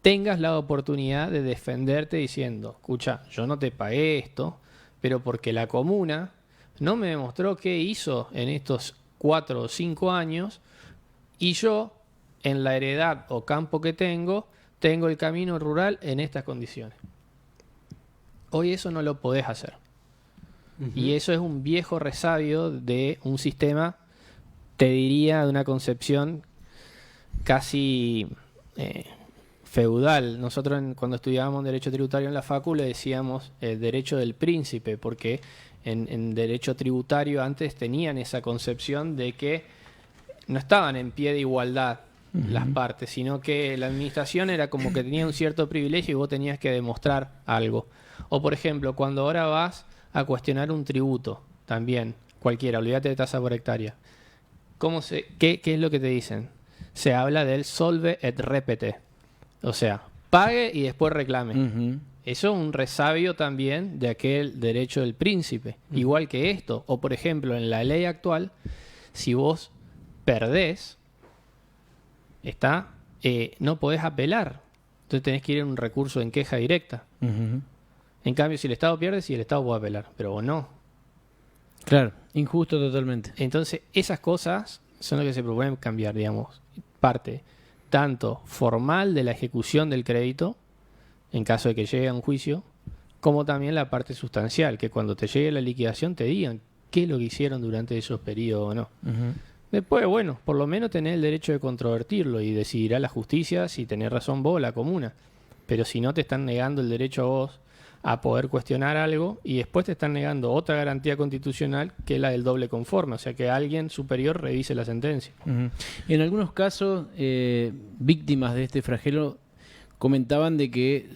tengas la oportunidad de defenderte diciendo, escucha, yo no te pagué esto, pero porque la comuna no me demostró qué hizo en estos 4 o 5 años, y yo, en la heredad o campo que tengo el camino rural en estas condiciones. Hoy eso no lo podés hacer. Y eso es un viejo resabio de un sistema, te diría, de una concepción casi feudal. Nosotros cuando estudiábamos derecho tributario en la facu le decíamos el derecho del príncipe, porque en derecho tributario antes tenían esa concepción de que no estaban en pie de igualdad las partes, sino que la administración era como que tenía un cierto privilegio y vos tenías que demostrar algo. O por ejemplo, cuando ahora vas a cuestionar un tributo, también, cualquiera, olvídate de tasa por hectárea. ¿Qué es lo que te dicen? Se habla del solve et repete. O sea, pague y después reclame. Eso es un resabio también de aquel derecho del príncipe. Igual que esto. O por ejemplo, en la ley actual, si vos perdés, no podés apelar. Entonces tenés que ir en un recurso en queja directa. Ujú. En cambio, si el Estado pierde, sí, el Estado puede apelar, pero vos no. Claro, injusto totalmente. Entonces, esas cosas son lo que se proponen cambiar, digamos. Parte tanto formal de la ejecución del crédito, en caso de que llegue a un juicio, como también la parte sustancial, que cuando te llegue la liquidación te digan qué es lo que hicieron durante esos periodos o no. Ujú. Después, bueno, por lo menos tenés el derecho de controvertirlo y decidirá la justicia si tenés razón vos o la comuna. Pero si no, te están negando el derecho a vos a poder cuestionar algo y después te están negando otra garantía constitucional que es la del doble conforme, o sea que alguien superior revise la sentencia. Ujú. En algunos casos, víctimas de este flagelo comentaban de que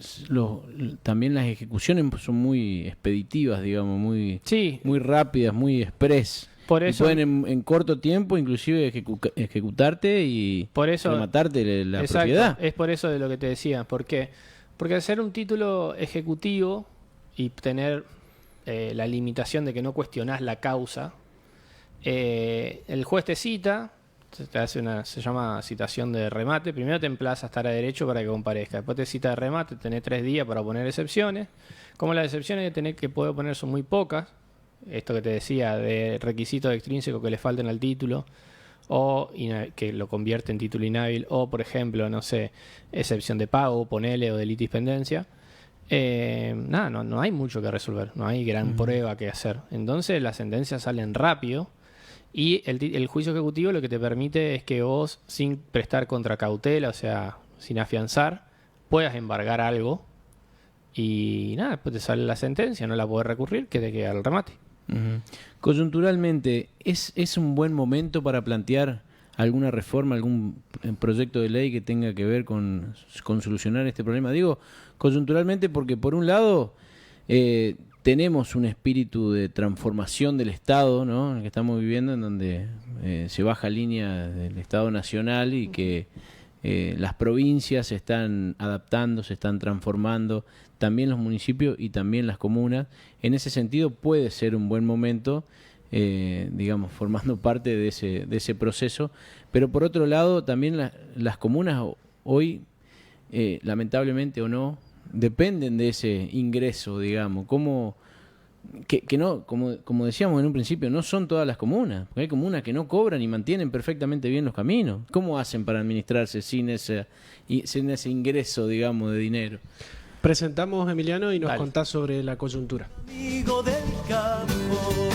también las ejecuciones son muy expeditivas, digamos, muy, Sí, muy rápidas, muy express. por Y eso, pueden en corto tiempo inclusive ejecutarte y por eso rematarte la exacto, propiedad. es por eso de lo que te decía. ¿Por qué? Porque al ser un título ejecutivo y tener la limitación de que no cuestionás la causa, el juez te cita, te hace se llama citación de remate. Primero te emplaza a estar a derecho para que comparezca. Después te cita de remate, tenés 3 días para poner excepciones. Como las excepciones que puedo poner son muy pocas, esto que te decía de requisitos extrínsecos que le falten al título, o que lo convierte en título inhábil, o por ejemplo, no sé, excepción de pago, ponele, o de litispendencia. Nada, no hay mucho que resolver, no hay gran prueba que hacer. Entonces las sentencias salen rápido y el juicio ejecutivo lo que te permite es que vos, sin prestar contracautela, o sea, sin afianzar, puedas embargar algo y nada, después te sale la sentencia, no la podés recurrir, que te queda el remate. Ujú. Coyunturalmente, ¿es un buen momento para plantear alguna reforma, algún proyecto de ley que tenga que ver con solucionar este problema? Digo, coyunturalmente porque por un lado tenemos un espíritu de transformación del Estado, ¿no?, en el que estamos viviendo, en donde se baja línea del Estado nacional y que las provincias se están adaptando, se están transformando, también los municipios y también las comunas. En ese sentido puede ser un buen momento, digamos, formando parte de ese proceso. Pero por otro lado, también las comunas hoy, lamentablemente o no, dependen de ese ingreso, digamos. Que no, como decíamos en un principio, no son todas las comunas, porque hay comunas que no cobran y mantienen perfectamente bien los caminos. ¿Cómo hacen para administrarse sin ese ingreso, digamos, de dinero? Presentamos, Emiliano, y nos Dale. contás sobre la coyuntura. amigo del campo.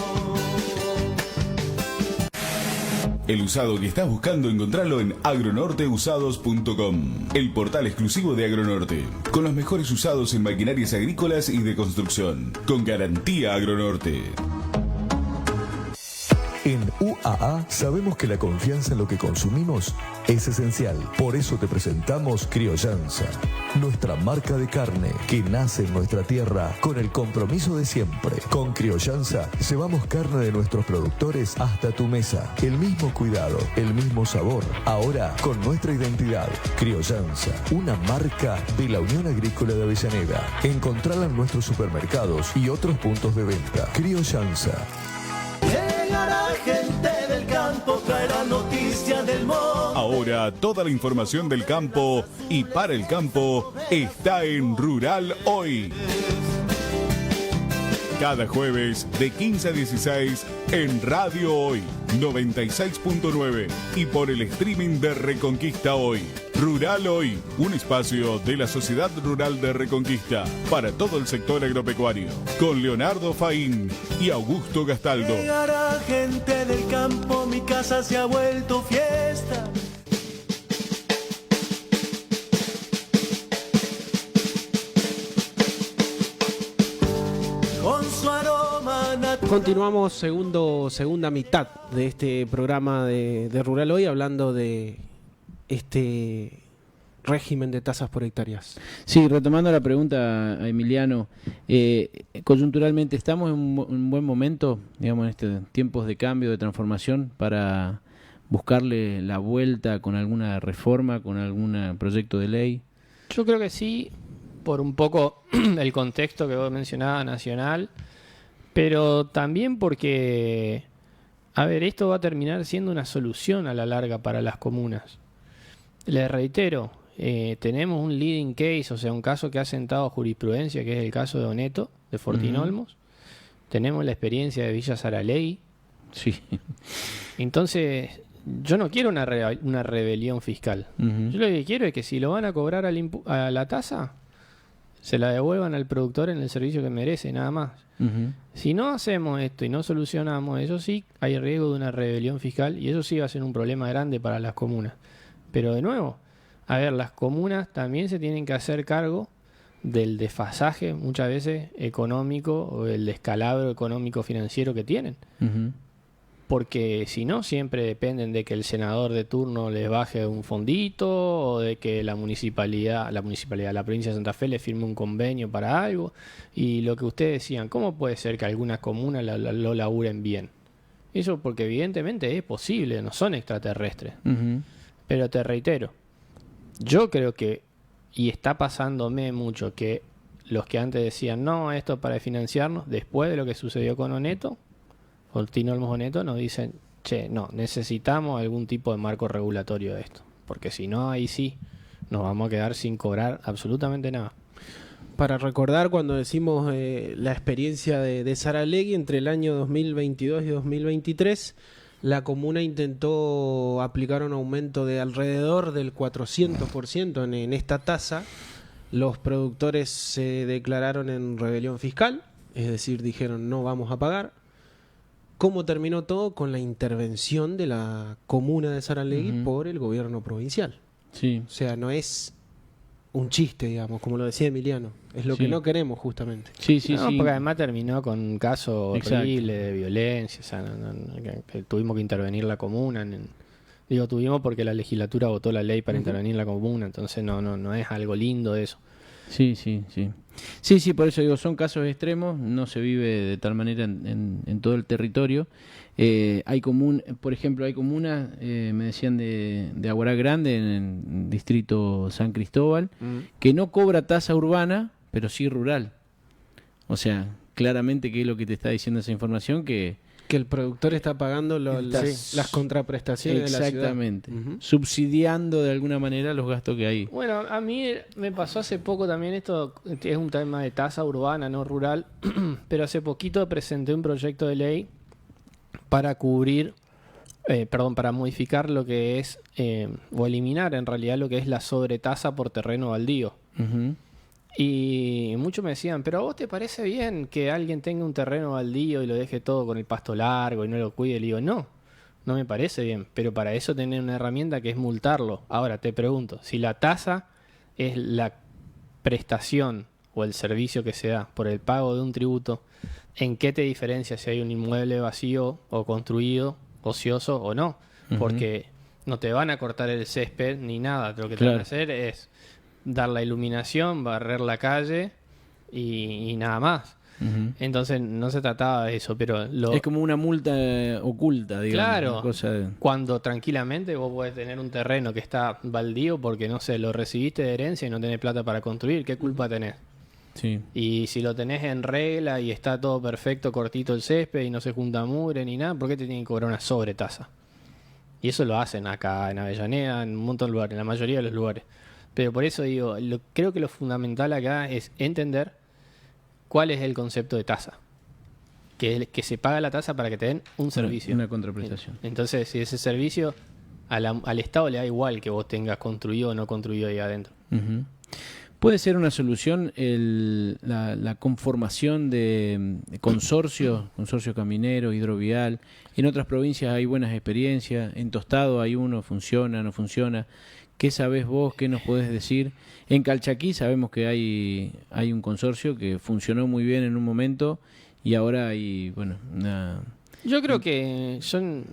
El usado que estás buscando encontrarlo en agronorteusados.com, el portal exclusivo de Agronorte, con los mejores usados en maquinarias agrícolas y de construcción, con garantía Agronorte. En UAA sabemos que la confianza en lo que consumimos es esencial. Por eso te presentamos Criollanza, nuestra marca de carne que nace en nuestra tierra con el compromiso de siempre. Con Criollanza llevamos carne de nuestros productores hasta tu mesa. El mismo cuidado, el mismo sabor, ahora con nuestra identidad. Criollanza, una marca de la Unión Agrícola de Avellaneda. Encontrala en nuestros supermercados y otros puntos de venta. Criollanza. Llegará gente del campo, traerá noticias del monte. Ahora toda la información del campo y para el campo está en Rural Hoy. Cada jueves de 15 a 16 en Radio Hoy 96.9 y por el streaming de Reconquista Hoy. Rural Hoy, un espacio de la Sociedad Rural de Reconquista para todo el sector agropecuario, con Leonardo Faín y Augusto Gastaldo. Llegará gente del campo, mi casa se ha vuelto fiesta. Con su aroma natural. Continuamos segunda mitad de este programa de Rural Hoy, hablando de este régimen de tasas por hectáreas. Sí, retomando la pregunta a Emiliano, coyunturalmente, ¿estamos en un buen momento, digamos, en estos tiempos de cambio, de transformación, para buscarle la vuelta con alguna reforma, con algún proyecto de ley? Yo creo que sí, por un poco el contexto que vos mencionabas nacional, pero también porque, a ver, esto va a terminar siendo una solución a la larga para las comunas. Les reitero, tenemos un leading case, o sea, un caso que ha sentado jurisprudencia, que es el caso de Oneto, de Fortín Olmos. Tenemos la experiencia de Villa Saralegui. Sí. Entonces, yo no quiero una rebelión fiscal. Ujú. Yo lo que quiero es que si lo van a cobrar a la tasa, se la devuelvan al productor en el servicio que merece, nada más. Ujú. Si no hacemos esto y no solucionamos, eso sí, hay riesgo de una rebelión fiscal y eso sí va a ser un problema grande para las comunas. Pero de nuevo, a ver, las comunas también se tienen que hacer cargo del desfasaje, muchas veces económico, o el descalabro económico financiero que tienen. Ujú. Porque si no, siempre dependen de que el senador de turno les baje un fondito o de que la provincia de Santa Fe le firme un convenio para algo. Y lo que ustedes decían, ¿cómo puede ser que algunas comunas lo laburen bien? Eso porque evidentemente es posible, no son extraterrestres. Ujú. Pero te reitero, yo creo que, y está pasándome mucho, que los que antes decían, no, esto es para financiarnos, después de lo que sucedió con Oneto, Fortín Olmos Oneto, nos dicen, che, no, necesitamos algún tipo de marco regulatorio de esto. Porque si no, ahí sí, nos vamos a quedar sin cobrar absolutamente nada. Para recordar, cuando decimos la experiencia de Saralegui entre el año 2022 y 2023, la comuna intentó aplicar un aumento de alrededor del 400% en esta tasa. Los productores se declararon en rebelión fiscal, es decir, dijeron no vamos a pagar. ¿Cómo terminó todo? Con la intervención de la comuna de Saralegui por el gobierno provincial. Sí. O sea, no es un chiste, digamos, como lo decía Emiliano. Es lo que no queremos, justamente. Sí, sí, No, sí. porque además terminó con un caso Exacto. horrible de violencia, o sea, que tuvimos que intervenir la comuna. Digo, tuvimos porque la legislatura votó la ley para intervenir la comuna, entonces no es algo lindo eso. Sí, sí, sí. Sí, sí, por eso digo, son casos extremos, no se vive de tal manera en todo el territorio. Por ejemplo, hay comunas, me decían de Aguará Grande, en el distrito San Cristóbal, que no cobra tasa urbana, pero sí rural. O sea, claramente, ¿qué es lo que te está diciendo esa información? Que el productor está pagando las contraprestaciones de la ciudad. exactamente, Ujú. subsidiando de alguna manera los gastos que hay. Bueno, a mí me pasó hace poco también esto, es un tema de tasa urbana, no rural, pero hace poquito presenté un proyecto de ley para para modificar lo que es, o eliminar en realidad lo que es la sobretasa por terreno baldío. Ujú. Y muchos me decían, pero ¿a vos te parece bien que alguien tenga un terreno baldío y lo deje todo con el pasto largo y no lo cuide? Le digo, no me parece bien, pero para eso tener una herramienta que es multarlo. Ahora te pregunto, si la tasa es la prestación o el servicio que se da por el pago de un tributo, ¿en qué te diferencia si hay un inmueble vacío o construido, ocioso o no? Porque no te van a cortar el césped ni nada, lo que te van a hacer es dar la iluminación, barrer la calle y nada más. Ujú. Entonces no se trataba de eso, pero Es como una multa oculta, digamos. Claro, una cosa cuando tranquilamente vos podés tener un terreno que está baldío porque, no sé, lo recibiste de herencia y no tenés plata para construir, ¿qué culpa tenés? sí. Y si lo tenés en regla y está todo perfecto, cortito el césped y no se junta mugre ni nada, ¿por qué te tienen que cobrar una sobretasa? Y eso lo hacen acá en Avellaneda, en un montón de lugares, en la mayoría de los lugares. Pero por eso digo, creo que lo fundamental acá es entender cuál es el concepto de tasa. Que se paga la tasa para que te den un servicio. Una contraprestación. Entonces, si ese servicio al Estado le da igual que vos tengas construido o no construido ahí adentro. Ujú. ¿Puede ser una solución la conformación de consorcios caminero, hidrovial? En otras provincias hay buenas experiencias. En Tostado hay uno, funciona, no funciona. ¿Qué sabés vos? ¿Qué nos podés decir? En Calchaquí sabemos que hay un consorcio que funcionó muy bien en un momento y ahora hay, bueno, Yo creo que son...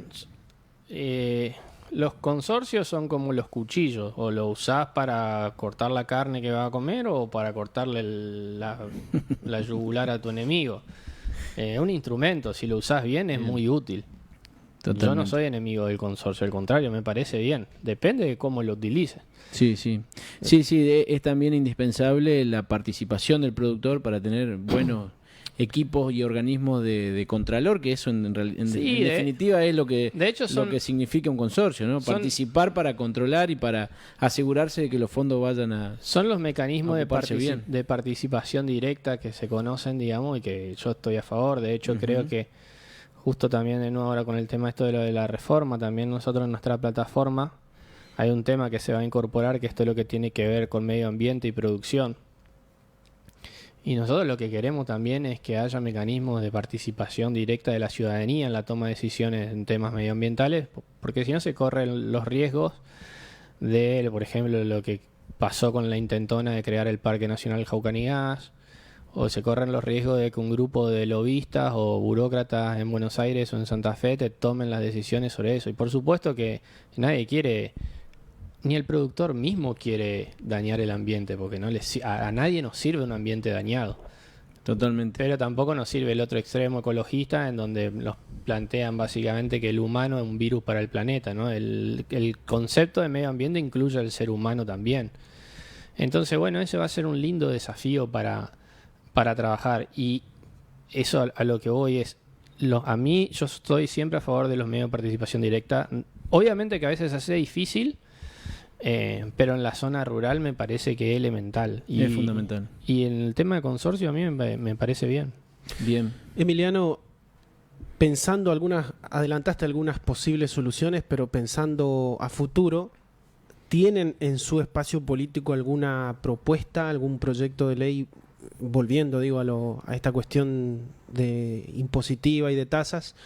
los consorcios son como los cuchillos. O lo usás para cortar la carne que va a comer o para cortarle la yugular a tu enemigo. Un instrumento, si lo usás bien, es muy útil. totalmente. Yo no soy enemigo del consorcio, al contrario, me parece bien. Depende de cómo lo utilices. Sí, sí. Sí, sí, es también indispensable la participación del productor para tener buenos equipos y organismos de contralor, que eso en Sí, definitiva es lo que, de hecho lo que significa un consorcio, ¿no? Participar para controlar y para asegurarse de que los fondos vayan a... Son los mecanismos ocuparse bien. de participación directa que se conocen, digamos, y que yo estoy a favor. De hecho, creo que justo también de nuevo ahora con el tema esto de lo de la reforma, también nosotros en nuestra plataforma hay un tema que se va a incorporar, que esto es lo que tiene que ver con medio ambiente y producción. Y nosotros lo que queremos también es que haya mecanismos de participación directa de la ciudadanía en la toma de decisiones en temas medioambientales, porque si no se corren los riesgos de, por ejemplo, lo que pasó con la intentona de crear el Parque Nacional Jaucanigás, o se corren los riesgos de que un grupo de lobistas o burócratas en Buenos Aires o en Santa Fe te tomen las decisiones sobre eso. Y por supuesto que nadie quiere, ni el productor mismo quiere dañar el ambiente, porque a nadie nos sirve un ambiente dañado. Totalmente. Pero tampoco nos sirve el otro extremo ecologista, en donde nos plantean básicamente que el humano es un virus para el planeta, ¿no? El concepto de medio ambiente incluye al ser humano también. Entonces, bueno, ese va a ser un lindo desafío para trabajar. Y eso a lo que voy es, a mí yo estoy siempre a favor de los medios de participación directa. Obviamente que a veces hace difícil, pero en la zona rural me parece que es elemental. Y es fundamental. Y en el tema de consorcio a mí me parece bien. Bien. Emiliano, pensando adelantaste algunas posibles soluciones, pero pensando a futuro, ¿tienen en su espacio político alguna propuesta, algún proyecto de ley, volviendo, digo, a esta cuestión de impositiva y de tasas?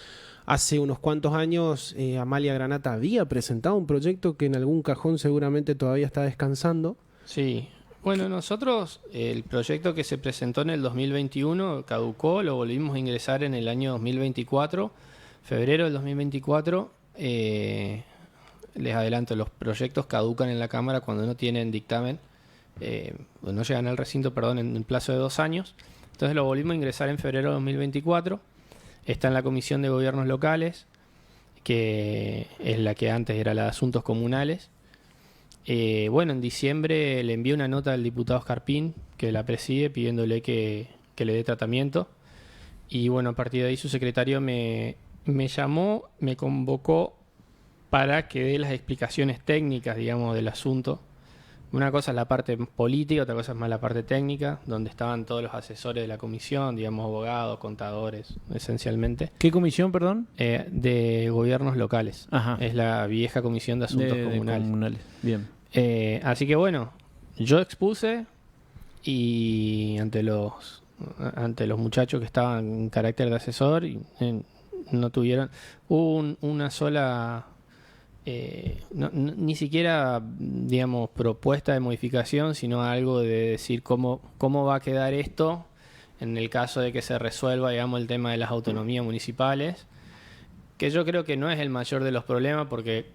Hace unos cuantos años Amalia Granata había presentado un proyecto que en algún cajón seguramente todavía está descansando. Sí. Bueno, nosotros el proyecto que se presentó en el 2021 caducó, lo volvimos a ingresar en el año 2024, febrero del 2024. Les adelanto, los proyectos caducan en la Cámara cuando no tienen dictamen, no llegan al recinto, perdón, en un plazo de 2 años. Entonces lo volvimos a ingresar en febrero de 2024. Está en la Comisión de Gobiernos Locales, que es la que antes era la de Asuntos Comunales. Bueno, en diciembre le envié una nota al diputado Escarpín, que la preside, pidiéndole que le dé tratamiento. Y bueno, a partir de ahí su secretario me llamó, me convocó para que dé las explicaciones técnicas, digamos, del asunto. Una cosa es la parte política, otra cosa es más la parte técnica, donde estaban todos los asesores de la comisión, digamos, abogados, contadores, esencialmente. ¿Qué comisión, perdón? De gobiernos locales. Ajá. Es la vieja comisión de asuntos comunales. Bien. Así que bueno, yo expuse y ante los muchachos que estaban en carácter de asesor, no tuvieron una sola... ni siquiera, digamos, propuesta de modificación, sino algo de decir cómo va a quedar esto en el caso de que se resuelva, digamos, el tema de las autonomías municipales, que yo creo que no es el mayor de los problemas, porque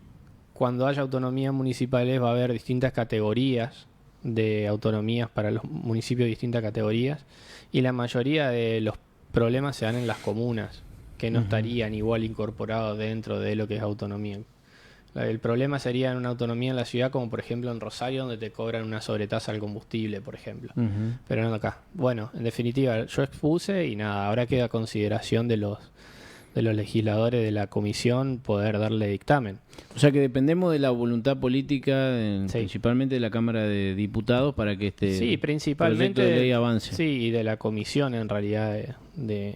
cuando haya autonomías municipales va a haber distintas categorías de autonomías para los municipios de distintas categorías, y la mayoría de los problemas se dan en las comunas, que no estarían igual incorporados dentro de lo que es autonomía. El problema sería en una autonomía en la ciudad, como por ejemplo en Rosario, donde te cobran una sobretasa al combustible, por ejemplo. Pero no acá. Bueno, en definitiva, yo expuse y nada, ahora queda a consideración de los legisladores de la comisión poder darle dictamen. O sea que dependemos de la voluntad política, Sí. principalmente de la Cámara de Diputados, para que este Sí, principalmente proyecto de ley avance. Sí, y de la comisión en realidad, de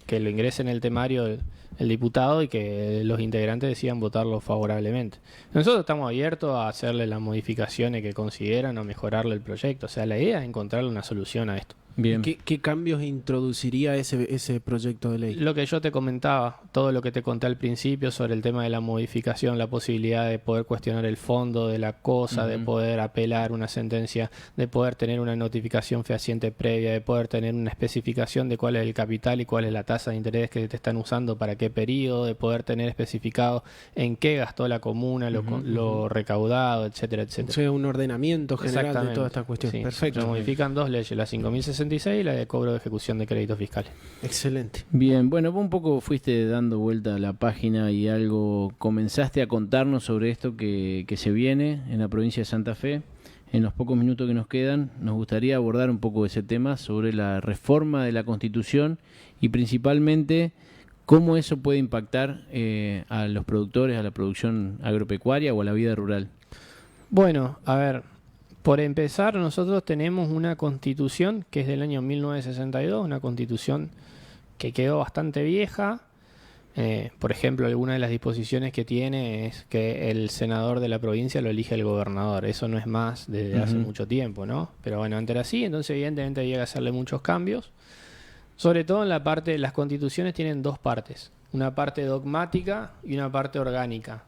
que lo ingrese en el temario el diputado y que los integrantes decidan votarlo favorablemente. Nosotros estamos abiertos a hacerle las modificaciones que consideran o mejorarle el proyecto. O sea, la idea es encontrarle una solución a esto. Bien. ¿Qué cambios introduciría ese proyecto de ley? Lo que yo te comentaba, todo lo que te conté al principio sobre el tema de la modificación, la posibilidad de poder cuestionar el fondo de la cosa, de poder apelar una sentencia, de poder tener una notificación fehaciente previa, de poder tener una especificación de cuál es el capital y cuál es la tasa de interés que te están usando para qué periodo, de poder tener especificado en qué gastó la comuna, lo recaudado, etcétera, etcétera. O sea, un ordenamiento general de toda esta cuestión. Sí. Perfecto. Se modifican 2 leyes, la 5066 y la de cobro de ejecución de créditos fiscales. Excelente. Bien, bueno, vos un poco fuiste dando vuelta a la página y algo comenzaste a contarnos sobre esto que se viene en la provincia de Santa Fe. en los pocos minutos que nos quedan, nos gustaría abordar un poco ese tema sobre la reforma de la Constitución y principalmente cómo eso puede impactar a los productores, a la producción agropecuaria o a la vida rural. Bueno, a ver, por empezar, nosotros tenemos una constitución que es del año 1962, una constitución que quedó bastante vieja. Por ejemplo, alguna de las disposiciones que tiene es que el senador de la provincia lo elige el gobernador. Eso no es más desde hace mucho tiempo, ¿no? Pero bueno, antes era así, entonces evidentemente había que hacerle muchos cambios. Sobre todo en la parte, las constituciones tienen dos partes, una parte dogmática y una parte orgánica.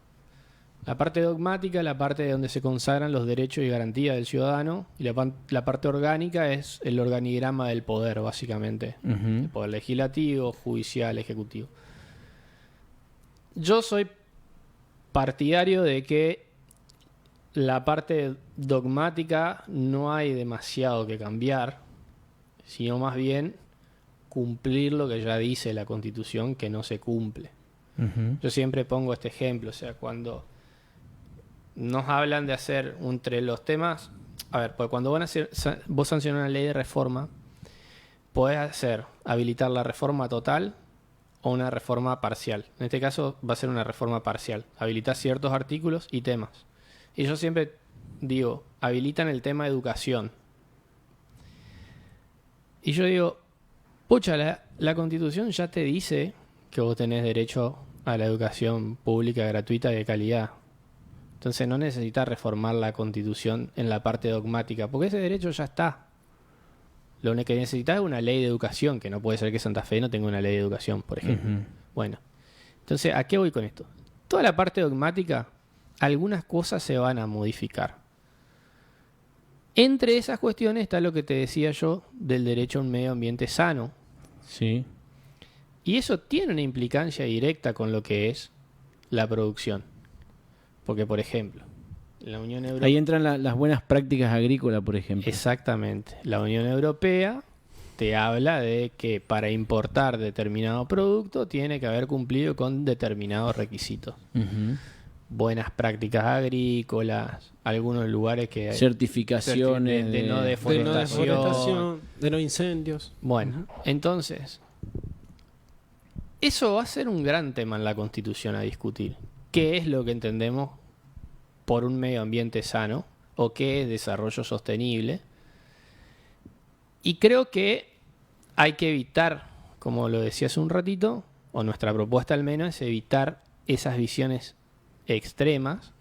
La parte dogmática es la parte donde se consagran los derechos y garantías del ciudadano, y la parte orgánica es el organigrama del poder, básicamente. El poder legislativo, judicial, ejecutivo. Yo soy partidario de que la parte dogmática no hay demasiado que cambiar, sino más bien cumplir lo que ya dice la Constitución que no se cumple. Yo siempre pongo este ejemplo, o sea, cuando nos hablan de hacer entre los temas, a ver, pues cuando vos sancionás una ley de reforma, podés habilitar la reforma total o una reforma parcial. En este caso va a ser una reforma parcial. Habilitar ciertos artículos y temas. Y yo siempre digo, habilitan el tema educación. Y yo digo, pucha, la Constitución ya te dice que vos tenés derecho a la educación pública, gratuita y de calidad. Entonces no necesitas reformar la Constitución en la parte dogmática, porque ese derecho ya está. Lo único que necesitas es una ley de educación, que no puede ser que Santa Fe no tenga una ley de educación, por ejemplo. Bueno, entonces, ¿a qué voy con esto? Toda la parte dogmática, algunas cosas se van a modificar. Entre esas cuestiones está lo que te decía yo del derecho a un medio ambiente sano. Sí. Y eso tiene una implicancia directa con lo que es la producción. Porque, por ejemplo, la Unión Europea... Ahí entran las buenas prácticas agrícolas, por ejemplo. Exactamente. La Unión Europea te habla de que para importar determinado producto tiene que haber cumplido con determinados requisitos. Buenas prácticas agrícolas, algunos lugares que... Certificaciones de no deforestación, de no incendios. Bueno, entonces, eso va a ser un gran tema en la Constitución a discutir. ¿Qué es lo que entendemos por un medio ambiente sano? ¿O qué es desarrollo sostenible? Y creo que hay que evitar, como lo decía hace un ratito, o nuestra propuesta al menos, es evitar esas visiones extremas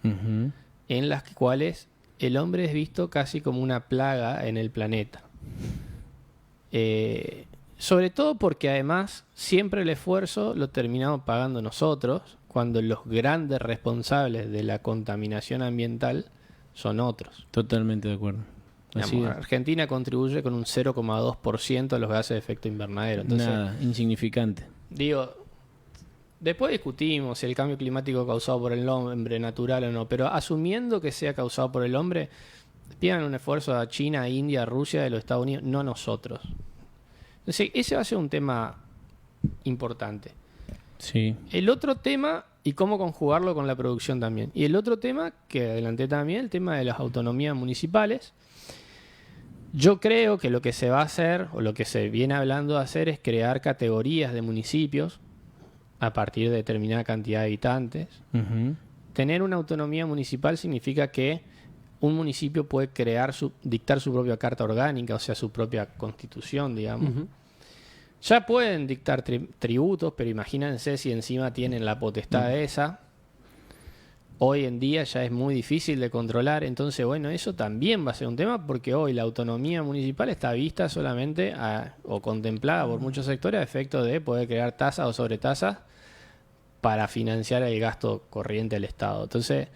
en las cuales el hombre es visto casi como una plaga en el planeta. Sobre todo porque además siempre el esfuerzo lo terminamos pagando nosotros, cuando los grandes responsables de la contaminación ambiental son otros. Totalmente de acuerdo. Así Argentina contribuye con un 0,2% a los gases de efecto invernadero. Entonces, nada, insignificante. Digo, después discutimos si el cambio climático causado por el hombre natural o no, pero asumiendo que sea causado por el hombre, pidan un esfuerzo a China, India, Rusia, de los Estados Unidos, no nosotros. Entonces, ese va a ser un tema importante. Sí. El otro tema, y cómo conjugarlo con la producción también. Y el otro tema, que adelanté también, el tema de las autonomías municipales. Yo creo que lo que se va a hacer, o lo que se viene hablando de hacer, es crear categorías de municipios a partir de determinada cantidad de habitantes. Tener una autonomía municipal significa que un municipio puede dictar su propia carta orgánica, o sea, su propia constitución, digamos. Ya pueden dictar tributos, pero imagínense si encima tienen la potestad esa. Hoy en día ya es muy difícil de controlar, entonces bueno, eso también va a ser un tema porque hoy la autonomía municipal está vista solamente o contemplada por muchos sectores a efecto de poder crear tasas o sobretasas para financiar el gasto corriente del Estado. Entonces,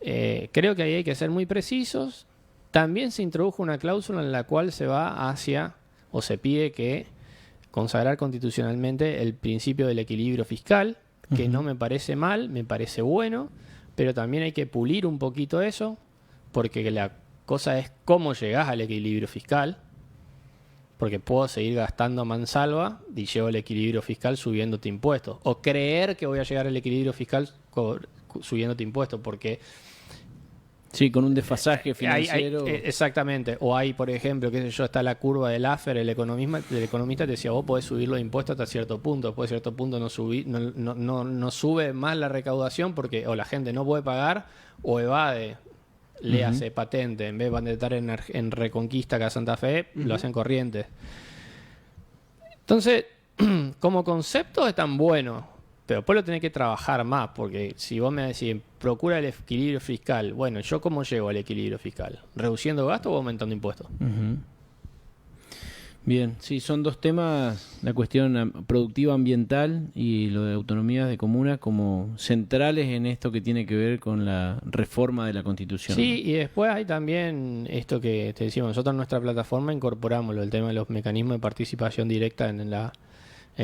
creo que ahí hay que ser muy precisos. También se introdujo una cláusula en la cual se va hacia, o se pide que consagrar constitucionalmente el principio del equilibrio fiscal, que no me parece mal, me parece bueno, pero también hay que pulir un poquito eso, porque la cosa es cómo llegás al equilibrio fiscal, porque puedo seguir gastando a mansalva y llevo el equilibrio fiscal subiéndote impuestos, o creer que voy a llegar al equilibrio fiscal subiéndote impuestos, porque Sí, con un desfasaje Hay- financiero. exactamente. O hay, por ejemplo, qué sé yo, está la curva del AFER, el economista te decía, vos podés subir los impuestos hasta cierto punto, después de cierto punto no sube más la recaudación porque o la gente no puede pagar o evade, léase patente, en vez de estar en Reconquista acá Santa Fe, lo hacen Corrientes. Entonces, como concepto es tan bueno, pero después lo tenés que trabajar más, porque si vos me decís, procura el equilibrio fiscal, bueno, ¿yo cómo llego al equilibrio fiscal? ¿Reduciendo gastos o aumentando impuestos? Ujú. Bien, sí, son dos temas, la cuestión productiva ambiental y lo de autonomía de comunas como centrales en esto que tiene que ver con la reforma de la Constitución. Sí, y después hay también esto que te decimos, nosotros en nuestra plataforma incorporamos el tema de los mecanismos de participación directa en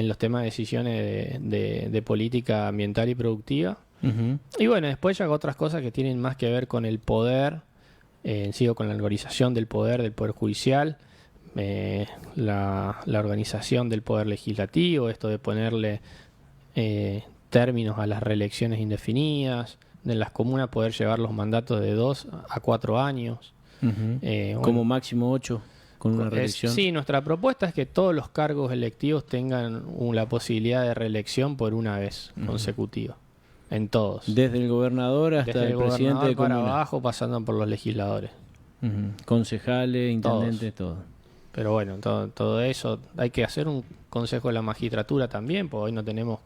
los temas de decisiones de política ambiental y productiva. Ujú. Y bueno, después ya otras cosas que tienen más que ver con el poder, sigo con la organización del poder judicial, la organización del poder legislativo, esto de ponerle términos a las reelecciones indefinidas, de las comunas poder llevar los mandatos de 2 a 4 años. Ujú. Bueno, Como máximo 8 con una reelección. sí, nuestra propuesta es que todos los cargos electivos tengan la posibilidad de reelección por una vez consecutiva, en todos. Desde el gobernador hasta Desde el presidente gobernador de para comuna. abajo, pasando por los legisladores. Ujú. Concejales, intendentes, todo. Pero bueno, todo eso, hay que hacer un consejo de la magistratura también, porque hoy no tenemos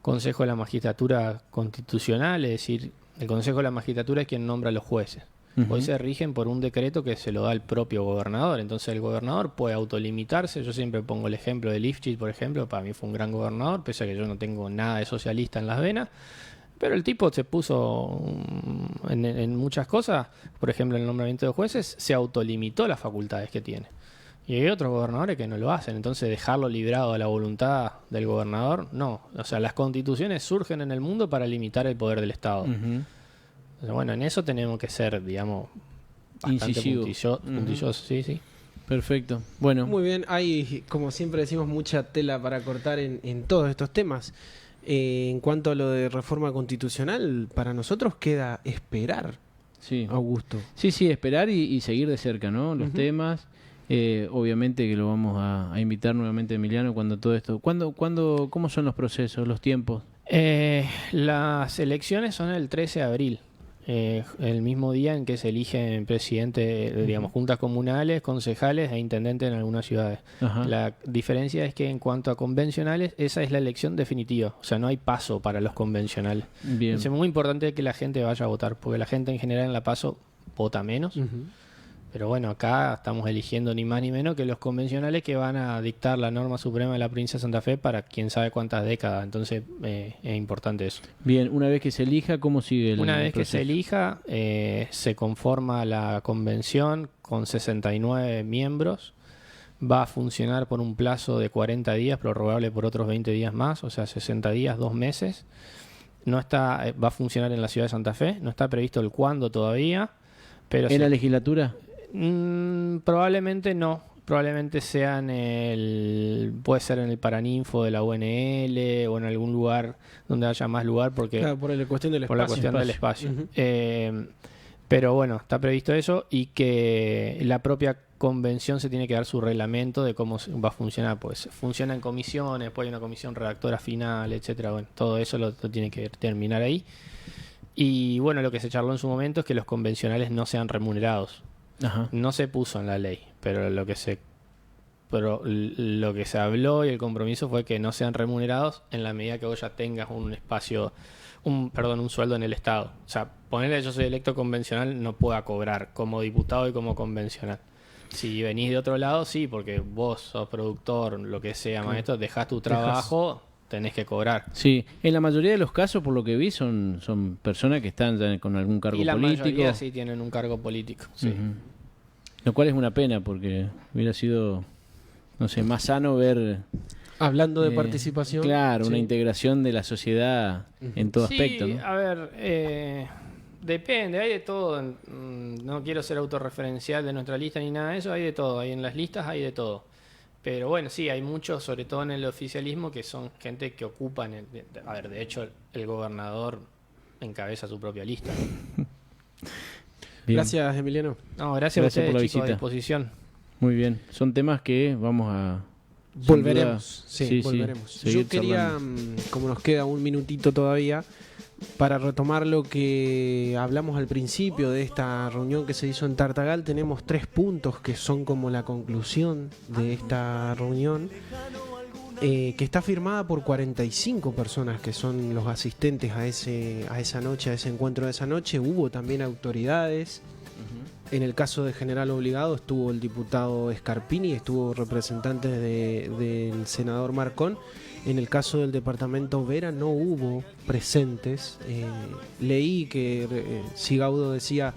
consejo de la magistratura constitucional, es decir, el consejo de la magistratura es quien nombra a los jueces. Ujú. Hoy se rigen por un decreto que se lo da el propio gobernador, entonces el gobernador puede autolimitarse. Yo siempre pongo el ejemplo de Lifchitz, por ejemplo, para mí fue un gran gobernador, pese a que yo no tengo nada de socialista en las venas. Pero el tipo se puso en muchas cosas, por ejemplo, en el nombramiento de jueces, se autolimitó las facultades que tiene. Y hay otros gobernadores que no lo hacen, entonces dejarlo librado a la voluntad del gobernador, no. O sea, las constituciones surgen en el mundo para limitar el poder del Estado. Ujú. Entonces, bueno, en eso tenemos que ser, digamos, bastante Incisivo. puntillosos, sí, sí. Perfecto. Bueno, Muy bien, hay, como siempre decimos, mucha tela para cortar en todos estos temas. En cuanto a lo de reforma constitucional, para nosotros queda esperar, sí. Augusto. Sí, esperar y seguir de cerca, ¿no? Los temas. Obviamente que lo vamos a invitar nuevamente, Emiliano, cuando todo esto. ¿Cómo son los procesos, los tiempos? Las elecciones son el 13 de abril, el mismo día en que se eligen presidente, digamos, juntas comunales, concejales e intendentes en algunas ciudades. Ajá. La diferencia es que en cuanto a convencionales, esa es la elección definitiva, o sea, no hay paso para los convencionales. Bien. Es muy importante que la gente vaya a votar, porque la gente en general en la PASO vota menos. Pero bueno, acá estamos eligiendo ni más ni menos que los convencionales que van a dictar la norma suprema de la provincia de Santa Fe para quién sabe cuántas décadas. Entonces es importante eso. Bien, una vez que se elija, ¿cómo sigue el Una vez que proceso? se elija, se conforma la convención con 69 miembros. Va a funcionar por un plazo de 40 días, prorrogable por otros 20 días más, o sea, 60 días, 2 meses. No está, va a funcionar en la ciudad de Santa Fe. No está previsto el cuándo todavía. Pero ¿En la legislatura? Probablemente no. Probablemente sea puede ser en el Paraninfo de la UNL o en algún lugar donde haya más lugar porque Claro, por la cuestión del por espacio. la cuestión del espacio. Ujú. Pero bueno, está previsto eso y que la propia convención se tiene que dar su reglamento de cómo va a funcionar. Pues funciona en comisiones, después hay una comisión redactora final, etcétera. Bueno, todo eso lo tiene que terminar ahí. Y bueno, lo que se charló en su momento es que los convencionales no sean remunerados. Ajá. No se puso en la ley, pero lo que se habló y el compromiso fue que no sean remunerados en la medida que vos ya tengas un espacio, un sueldo en el Estado. O sea, ponerle yo soy electo convencional, no pueda cobrar como diputado y como convencional. Si venís de otro lado, sí, porque vos sos productor, lo que sea, maestro, dejás tu trabajo, tenés que cobrar. Sí, en la mayoría de los casos, por lo que vi, son personas que están ya con algún cargo Y la político. mayoría sí tienen un cargo político, sí. Ujú. Lo cual es una pena porque hubiera sido, no sé, más sano ver... Hablando de participación. Claro, una sí. integración de la sociedad en todo Sí, aspecto, ¿no? a ver, depende, hay de todo. No quiero ser autorreferencial de nuestra lista ni nada de eso, hay de todo. Hay en las listas hay de todo. Pero bueno, sí, hay muchos, sobre todo en el oficialismo, que son gente que ocupan... A ver, de hecho, el gobernador encabeza su propia lista. Bien. Gracias, Emiliano. No, gracias a Gracias ustedes, por la chicos, a visita. disposición. Muy bien. Son temas que vamos a... sin Volveremos, duda, sí, volveremos. seguir Yo quería, charlando. como nos queda un minutito todavía, para retomar lo que hablamos al principio de esta reunión que se hizo en Tartagal, tenemos 3 puntos que son como la conclusión de esta reunión, que está firmada por 45 personas que son los asistentes a esa noche, a ese encuentro de esa noche. Hubo también autoridades. En el caso de General Obligado estuvo el diputado Scarpini, estuvo representantes del senador Marcón. En el caso del departamento Vera no hubo presentes. Leí que Sigaudo decía,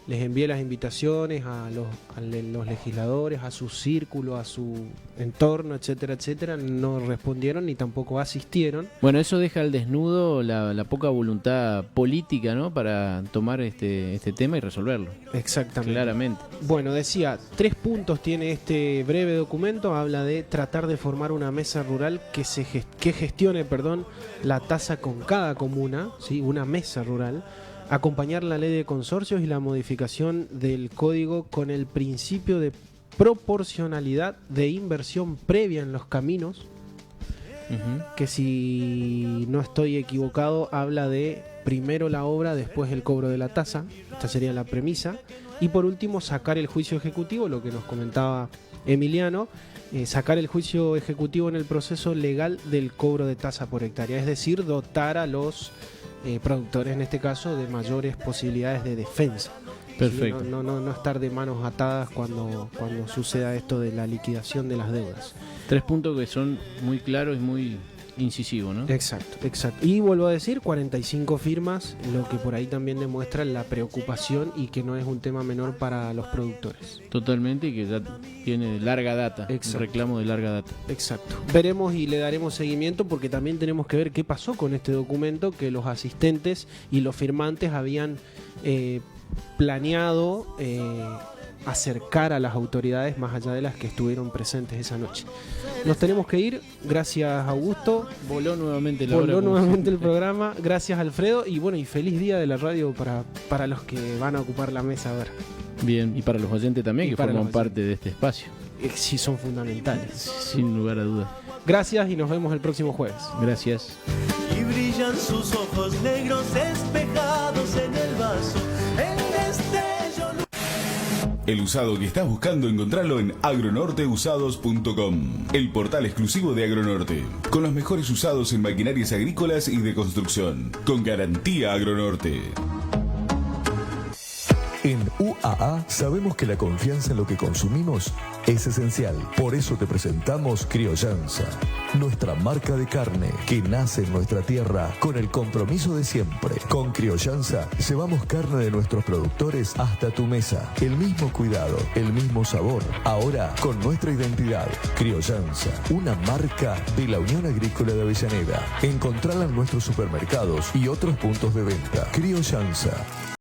les envié las invitaciones a los legisladores, a su círculo, a su entorno, etcétera, etcétera. No respondieron ni tampoco asistieron. Bueno, eso deja al desnudo la poca voluntad política, ¿no? Para tomar este tema y resolverlo. Exactamente. Claramente. Bueno, decía, 3 puntos tiene este breve documento. Habla de tratar de formar una mesa rural que gestione la tasa con cada comuna, ¿sí? Una mesa rural. Acompañar la ley de consorcios y la modificación del código con el principio de proporcionalidad de inversión previa en los caminos, que si no estoy equivocado habla de primero la obra, después el cobro de la tasa. Esta sería la premisa. Y por último, sacar el juicio ejecutivo, lo que nos comentaba Emiliano, sacar el juicio ejecutivo en el proceso legal del cobro de tasa por hectárea, es decir, dotar a los productores, en este caso, de mayores posibilidades de defensa. Perfecto. ¿Sí? No estar de manos atadas cuando suceda esto de la liquidación de las deudas. 3 puntos que son muy claros y muy incisivos, ¿no? Exacto. Y vuelvo a decir, 45 firmas, lo que por ahí también demuestra la preocupación y que no es un tema menor para los productores. Totalmente, y que ya tiene larga data, Exacto. un reclamo de larga data. Exacto. Veremos y le daremos seguimiento porque también tenemos que ver qué pasó con este documento que los asistentes y los firmantes habían planeado acercar a las autoridades más allá de las que estuvieron presentes esa noche. Nos tenemos que ir. Gracias, Augusto. Voló nuevamente la hora. Voló como nuevamente siempre. el programa. Gracias, Alfredo. Y bueno, y feliz día de la radio para los que van a ocupar la mesa ahora. Bien, y para los oyentes también, Y que para forman los parte de este espacio, Sí, son fundamentales. sin lugar a dudas. Gracias y nos vemos el próximo jueves. Gracias. Y brillan sus ojos negros espejados en el vaso, en destello. El usado que estás buscando encontrarlo en agronorteusados.com, el portal exclusivo de Agronorte, con los mejores usados en maquinarias agrícolas y de construcción, con garantía Agronorte. En UAA sabemos que la confianza en lo que consumimos es esencial. Por eso te presentamos Criollanza, nuestra marca de carne que nace en nuestra tierra con el compromiso de siempre. Con Criollanza llevamos carne de nuestros productores hasta tu mesa. El mismo cuidado, el mismo sabor, ahora con nuestra identidad. Criollanza, una marca de la Unión Agrícola de Avellaneda. Encontrala en nuestros supermercados y otros puntos de venta. Criollanza.